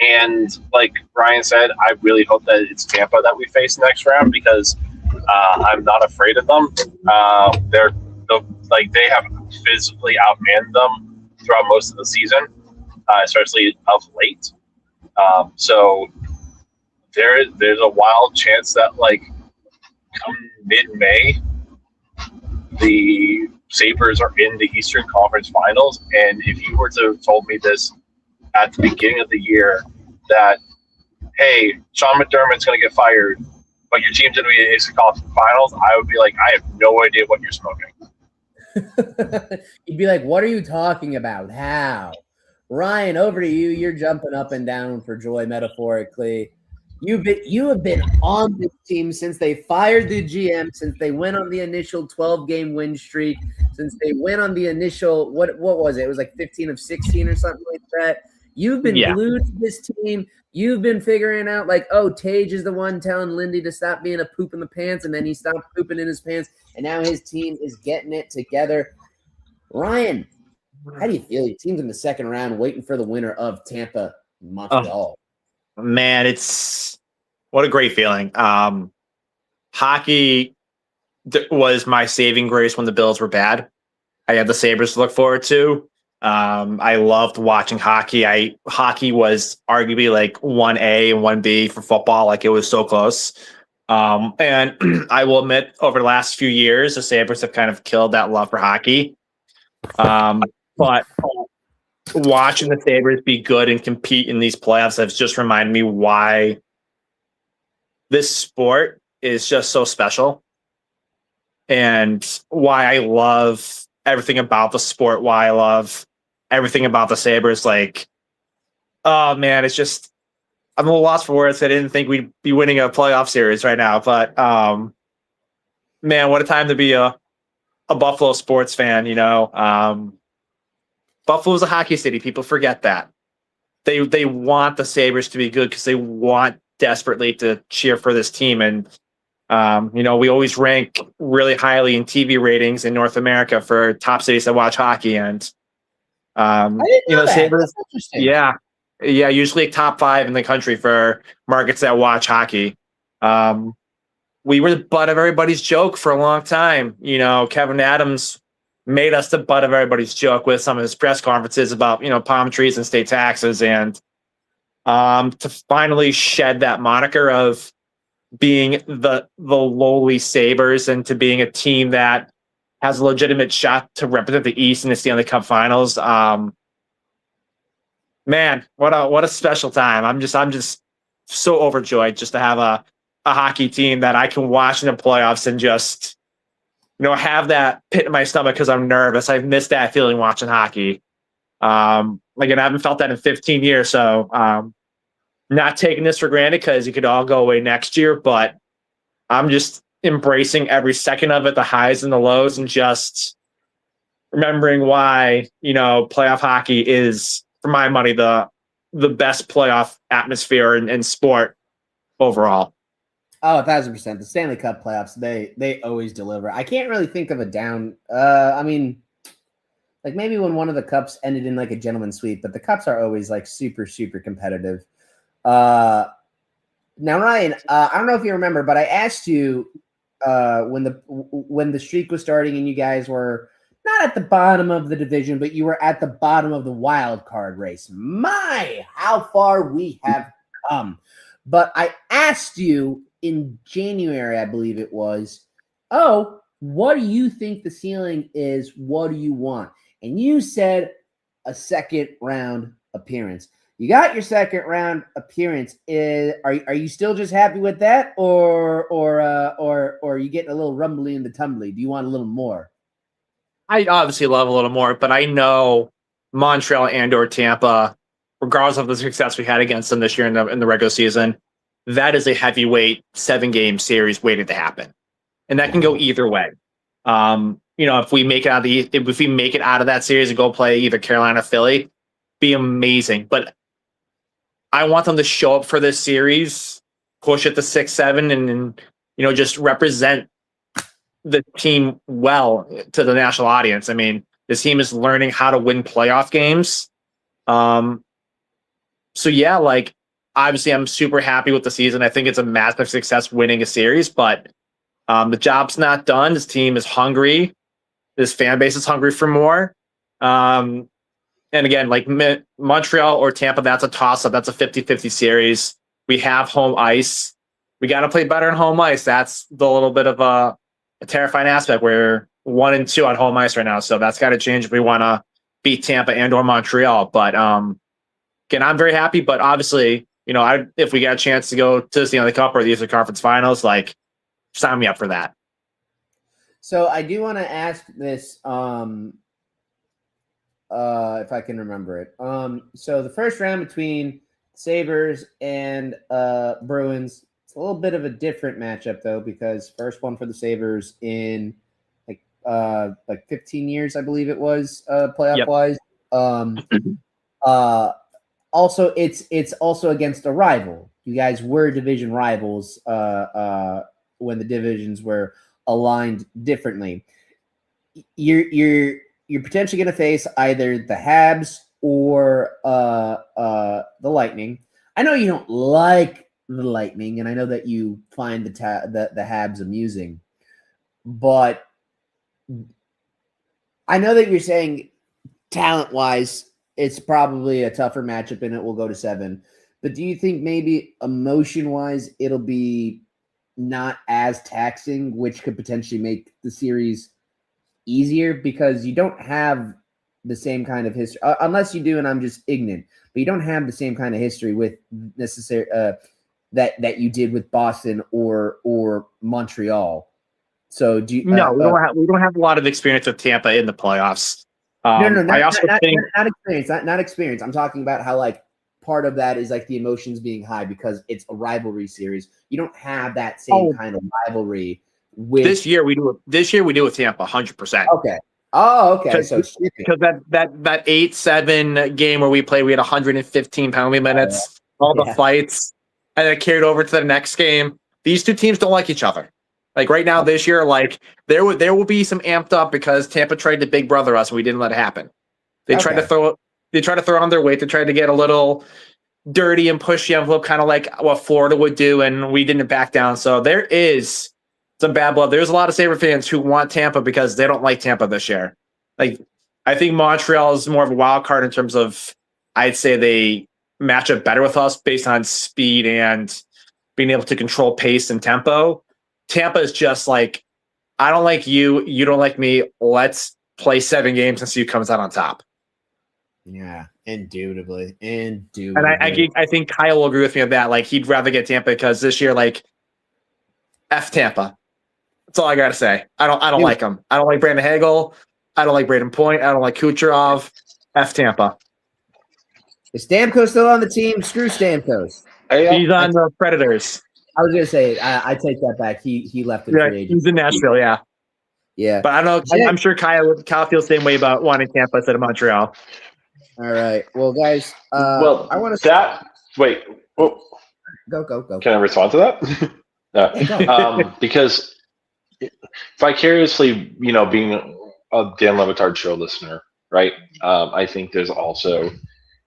And like Ryan said, I really hope that it's Tampa that we face next round because I'm not afraid of them. They have physically outmanned them throughout most of the season, especially of late. So there's a wild chance that like come mid-May, the Sabres are in the Eastern Conference Finals. And if you were to have told me this at the beginning of the year that, hey, Sean McDermott's going to get fired, but your team's going to be in the Eastern Conference Finals, I would be like, I have no idea what you're smoking. You'd be like, what are you talking about? How? Ryan, over to you. You're jumping up and down for joy, metaphorically. You have been on this team since they fired the GM, since they went on the initial 12-game win streak, since they went on the initial what was it? It was like 15 of 16 or something like that. You've been glued to this team. You've been figuring out like, oh, Tage is the one telling Lindy to stop being a poop in the pants, and then he stopped pooping in his pants, and now his team is getting it together. Ryan, how do you feel? Your team's in the second round waiting for the winner of Tampa Montreal. Man, what a great feeling. Hockey was my saving grace when the Bills were bad. I had the Sabres to look forward to. I loved watching hockey. Hockey was arguably like 1A and 1B for football. Like, it was so close. And I will admit, over the last few years, the Sabres have kind of killed that love for hockey. But watching the Sabres be good and compete in these playoffs has just reminded me why this sport is just so special and why I love everything about the sport, why I love everything about the Sabres. Like, oh man, it's just, I'm a little lost for words. I didn't think we'd be winning a playoff series right now, but man, what a time to be a Buffalo sports fan. Buffalo's a hockey city. People forget that. They want the Sabres to be good because they want desperately to cheer for this team. And we always rank really highly in TV ratings in North America for top cities that watch hockey. And I didn't know that. Sabres, That's interesting. yeah, usually top 5 in the country for markets that watch hockey. We were the butt of everybody's joke for a long time. Kevin Adams made us the butt of everybody's joke with some of his press conferences about, palm trees and state taxes. And to finally shed that moniker of being the lowly Sabres and to being a team that has a legitimate shot to represent the East in the Stanley Cup Finals. Man, what a special time. I'm just so overjoyed just to have a hockey team that I can watch in the playoffs and just have that pit in my stomach because I'm nervous. I've missed that feeling watching hockey. Again, I haven't felt that in 15 years, so not taking this for granted because it could all go away next year, but I'm just embracing every second of it, the highs and the lows, and just remembering why, playoff hockey is, for my money, the best playoff atmosphere in sport overall. Oh, 1,000%. The Stanley Cup playoffs, they always deliver. I can't really think of a down. Like maybe when one of the cups ended in like a gentleman's sweep, but the cups are always like super, super competitive. Now, Ryan, I don't know if you remember, but I asked you when the streak was starting and you guys were not at the bottom of the division, but you were at the bottom of the wild card race. My, how far we have come. But I asked you in January, I believe it was, what do you think the ceiling is? What do you want? And you said a second round appearance. You got your second round appearance. Are you still just happy with that, or are you getting a little rumbly in the tumbly? Do you want a little more? I obviously love a little more, but I know Montreal and/or Tampa, regardless of the success we had against them this year in the regular season, that is a heavyweight 7-game series waiting to happen, and that can go either way. If we make it out of that series and go play either Carolina or Philly, be amazing. But I want them to show up for this series, push it to 6-7, and just represent the team well to the national audience. I mean, this team is learning how to win playoff games. So yeah, like obviously I'm super happy with the season. I think it's a massive success winning a series, but the job's not done. This team is hungry. This fan base is hungry for more. And again, like Montreal or Tampa, that's a toss-up. That's a 50-50 series. We have home ice. We got to play better on home ice. That's the little bit of a terrifying aspect. We're 1-2 on home ice right now, so that's got to change if we want to beat Tampa and or Montreal. But again, I'm very happy. But obviously, if we got a chance to go to the Stanley Cup or the Eastern Conference Finals, like sign me up for that. So I do want to ask this. If I can remember it. So the first round between Sabres and Bruins, it's a little bit of a different matchup though, because first one for the Sabres in like 15 years, I believe it was, playoff wise. Also it's also against a rival. You guys were division rivals when the divisions were aligned differently. You're potentially going to face either the Habs or the Lightning. I know you don't like the Lightning, and I know that you find the Habs amusing, but I know that you're saying talent-wise, it's probably a tougher matchup, and it will go to 7. But do you think maybe emotion-wise, it'll be not as taxing, which could potentially make the series easier because you don't have the same kind of history, unless you do, and I'm just ignorant. But you don't have the same kind of history with necessary that you did with Boston or Montreal. So do you, No, we don't have a lot of experience with Tampa in the playoffs. no, I also think not experience, not experience. I'm talking about how like part of that is like the emotions being high because it's a rivalry series. You don't have that same kind of rivalry with this year we do. This year we do with Tampa, 100%. Okay. Oh, okay. So because that 8-7 game where we played, we had 115 penalty minutes, all the fights, and it carried over to the next game. These two teams don't like each other. Like right now, this year, like there will be some amped up because Tampa tried to big brother us and we didn't let it happen. They tried to throw on their weight. They tried to get a little dirty and push the envelope, kind of like what Florida would do, and we didn't back down. So there is some bad blood. There's a lot of Sabre fans who want Tampa because they don't like Tampa this year. Like I think Montreal is more of a wild card in terms of I'd say they match up better with us based on speed and being able to control pace and tempo. Tampa is just like, I don't like you, you don't like me. Let's play 7 games and see who comes out on top. Yeah, indubitably. And I think Kyle will agree with me on that. Like he'd rather get Tampa because this year, like F Tampa. That's all I gotta say. I don't like him. I don't like Brandon Hagel. I don't like Braden Point. I don't like Kucherov. F Tampa. Is Stamkos still on the team? Screw Stamkos. He's on the Predators. I was gonna say I take that back. He left in free agency. He's in Nashville. Yeah. But I don't know. I'm sure Kyle feels the same way about wanting Tampa instead of Montreal. All right. Well, guys. I want to wait. Well, go. Can I respond to that? Because vicariously, being a Dan Levitard show listener, right? I think there's also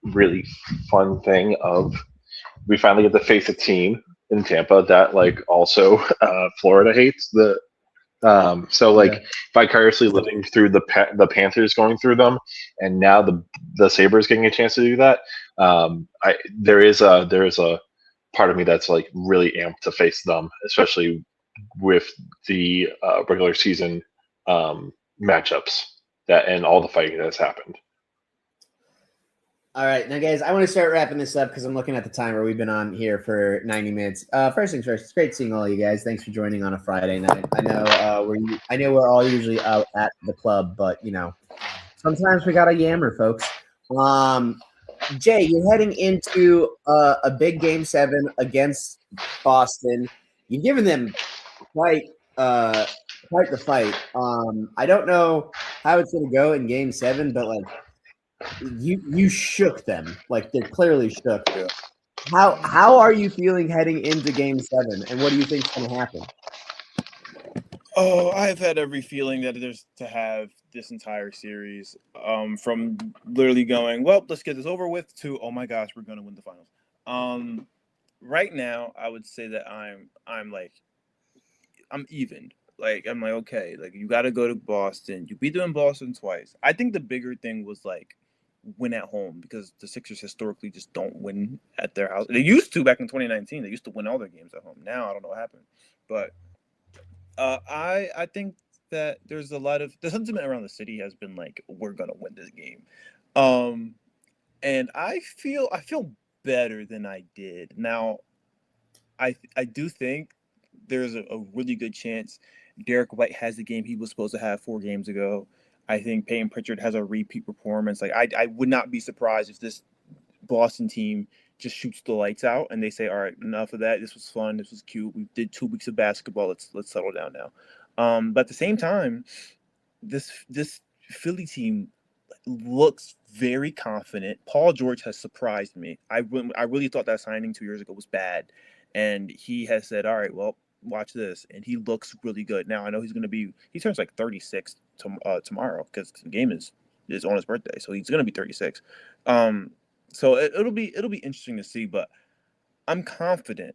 really fun thing of we finally get to face a team in Tampa that like also Florida hates vicariously living through the Panthers going through them, and now the Sabres getting a chance to do that. There is a part of me that's like really amped to face them, especially with the regular season matchups and all the fighting that's happened. All right, now guys, I want to start wrapping this up because I'm looking at the timer. We've been on here for 90 minutes. First things first, it's great seeing all you guys. Thanks for joining on a Friday night. I know we're all usually out at the club, but sometimes we got a yammer, folks. Jay, you're heading into a big Game 7 against Boston. You've given them quite the fight. I don't know how it's going to go in Game 7, but like. You shook them. Like they're clearly shook. How are you feeling heading into Game 7, and what do you think is going to happen? Oh, I've had every feeling that there's to have this entire series. From literally going, well, let's get this over with, to oh my gosh, we're going to win the finals. Right now, I would say that I'm even. Like I'm like okay, like you got to go to Boston. You beat them in Boston twice. I think the bigger thing was like win at home because the Sixers historically just don't win at their house. They used to back in 2019. They used to win all their games at home. Now I don't know what happened, but I think that there's a lot of the sentiment around the city has been like we're gonna win this game, and I feel better than I did. Now I do think there's a really good chance Derek White has the game he was supposed to have 4 games ago. I think Peyton Pritchard has a repeat performance. Like I would not be surprised if this Boston team just shoots the lights out and they say, all right, enough of that. This was fun. This was cute. We did 2 weeks of basketball. Let's settle down now. But at the same time, this Philly team looks very confident. Paul George has surprised me. I really thought that signing 2 years ago was bad. And he has said, all right, well, watch this. And he looks really good. Now, I know he turns like 36 tomorrow because the game is on his birthday. So he's going to be 36. So it'll be interesting to see, but I'm confident.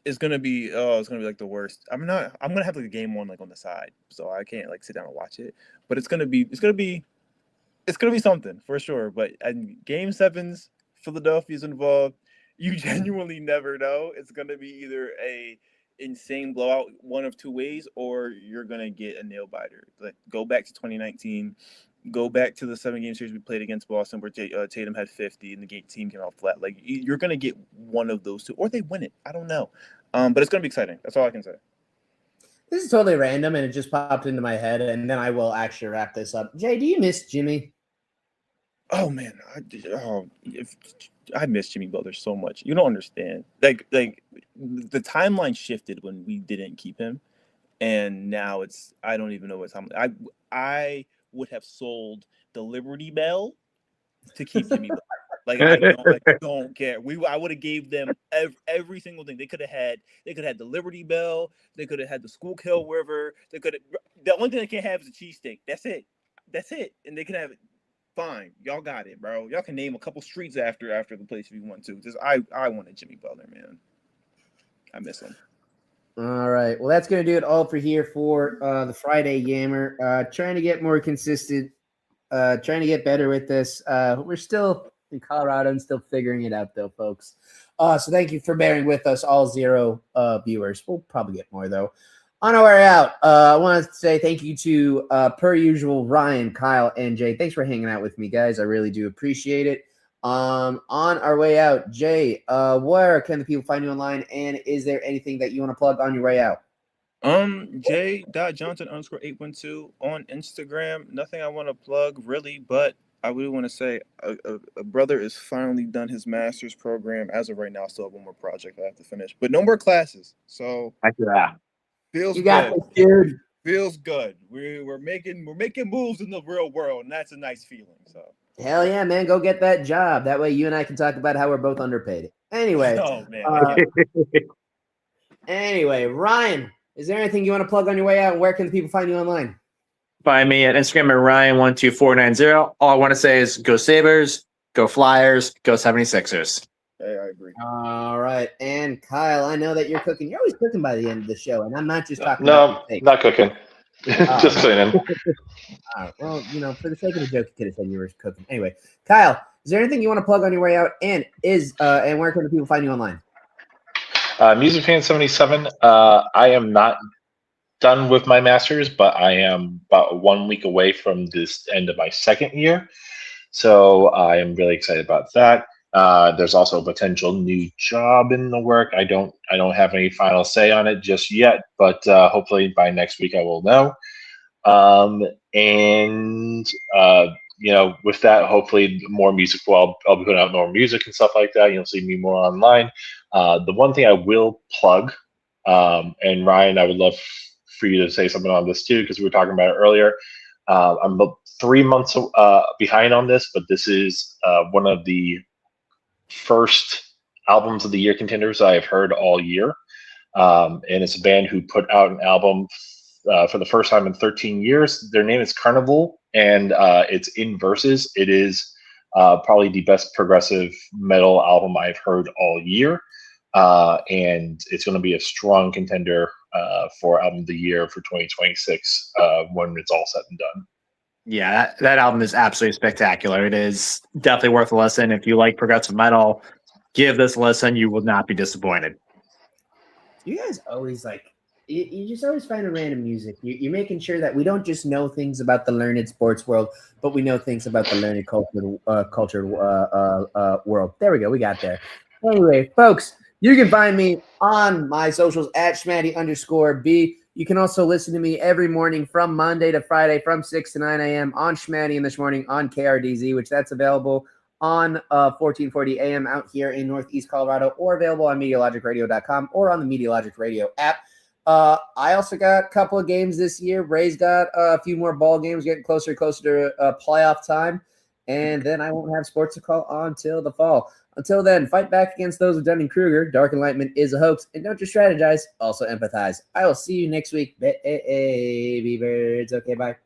It's gonna be like the worst. I'm gonna have like a game 1 like on the side, so I can't like sit down and watch it. But it's gonna be It's gonna be something for sure. But Game 7's Philadelphia's involved. You genuinely never know. It's gonna be either a insane blowout one of two ways, or you're gonna get a nail biter. Like go back to 2019, go back to the 7-game series we played against Boston, where Tatum had 50 and the team came out flat. Like you're gonna get one of those two, or they win it. I don't know, but it's gonna be exciting. That's all I can say. This is totally random, and it just popped into my head, and then I will actually wrap this up. Jay, do you miss Jimmy? Oh man, I miss Jimmy Butler so much. You don't understand. Like the timeline shifted when we didn't keep him, and now it's I don't even know what time. I would have sold the Liberty Bell to keep Jimmy Butler. Like I don't care. I would have gave them every single thing. They could have had the Liberty Bell. They could have had the Schuylkill River. The only thing they can't have is a cheesesteak. That's it. And they can have it. Fine, y'all got it, bro. Y'all can name a couple streets after the place if you want to. Just I wanted Jimmy Butler, man. I miss him. All right. Well, that's going to do it all for here for the Friday Yammer. Trying to get more consistent, trying to get better with this. We're still in Colorado and still figuring it out, though, folks. So thank you for bearing with us, all 0 viewers. We'll probably get more, though. On our way out, I want to say thank you to, per usual, Ryan, Kyle, and Jay. Thanks for hanging out with me, guys. I really do appreciate it. On our way out, Jay, where can the people find you online, and is there anything that you want to plug on your way out? J.Johnson_812 on Instagram. Nothing I want to plug really, but I really want to say a brother is finally done his master's program. As of right now, I still have one more project I have to finish, but no more classes. So feels you got good. this, dude. Feels good. We're making moves in the real world, and that's a nice feeling. So hell yeah, man, go get that job. That way, you and I can talk about how we're both underpaid. Anyway, oh man. Anyway, Ryan, is there anything you want to plug on your way out? And where can the people find you online? Find me at Instagram at Ryan12490. All I want to say is go Sabres, go Flyers, go 76ers. Hey, I agree. All right. And Kyle, I know that you're cooking. You're always cooking by the end of the show. And I'm not just talking No, about steak. not cooking. Just cleaning. All right. Well, for the sake of the joke, you could have said you were cooking. Anyway, Kyle, is there anything you want to plug on your way out? And and where can the people find you online? Music Fan 77. I am not done with my master's, but I am about 1 week away from this end of my second year. So I am really excited about that. There's also a potential new job in the work. I don't have any final say on it just yet, but hopefully by next week I will know. With that, hopefully more music. Well, I'll be putting out more music and stuff like that. You'll see me more online. The one thing I will plug, and Ryan, I would love for you to say something on this too, because we were talking about it earlier. I'm about 3 months behind on this, but this is one of the first albums of the year contenders I have heard all year. And it's a band who put out an album for the first time in 13 years. Their name is Carnival, and it's in verses. It is probably the best progressive metal album I've heard all year. And it's going to be a strong contender for album of the year for 2026 when it's all said and done. Yeah, that album is absolutely spectacular. It is definitely worth a listen. If you like progressive metal, give this a listen. You will not be disappointed. You guys always you just always find a random music. You're making sure that we don't just know things about the learned sports world, but we know things about the learned culture world. There we go. We got there. Anyway, folks, you can find me on my socials at Schmatty_B. You can also listen to me every morning from Monday to Friday from 6 to 9 a.m. on Schmatty in this morning on KRDZ, which that's available on 1440 AM out here in Northeast Colorado, or available on MediaLogicRadio.com or on the MediaLogic Radio app. I also got a couple of games this year. Ray's got a few more ball games, getting closer and closer to playoff time. And then I won't have sports to call until the fall. Until then, fight back against those of Dunning-Kruger. Dark Enlightenment is a hoax. And don't just strategize, also empathize. I will see you next week, baby birds. Okay, bye.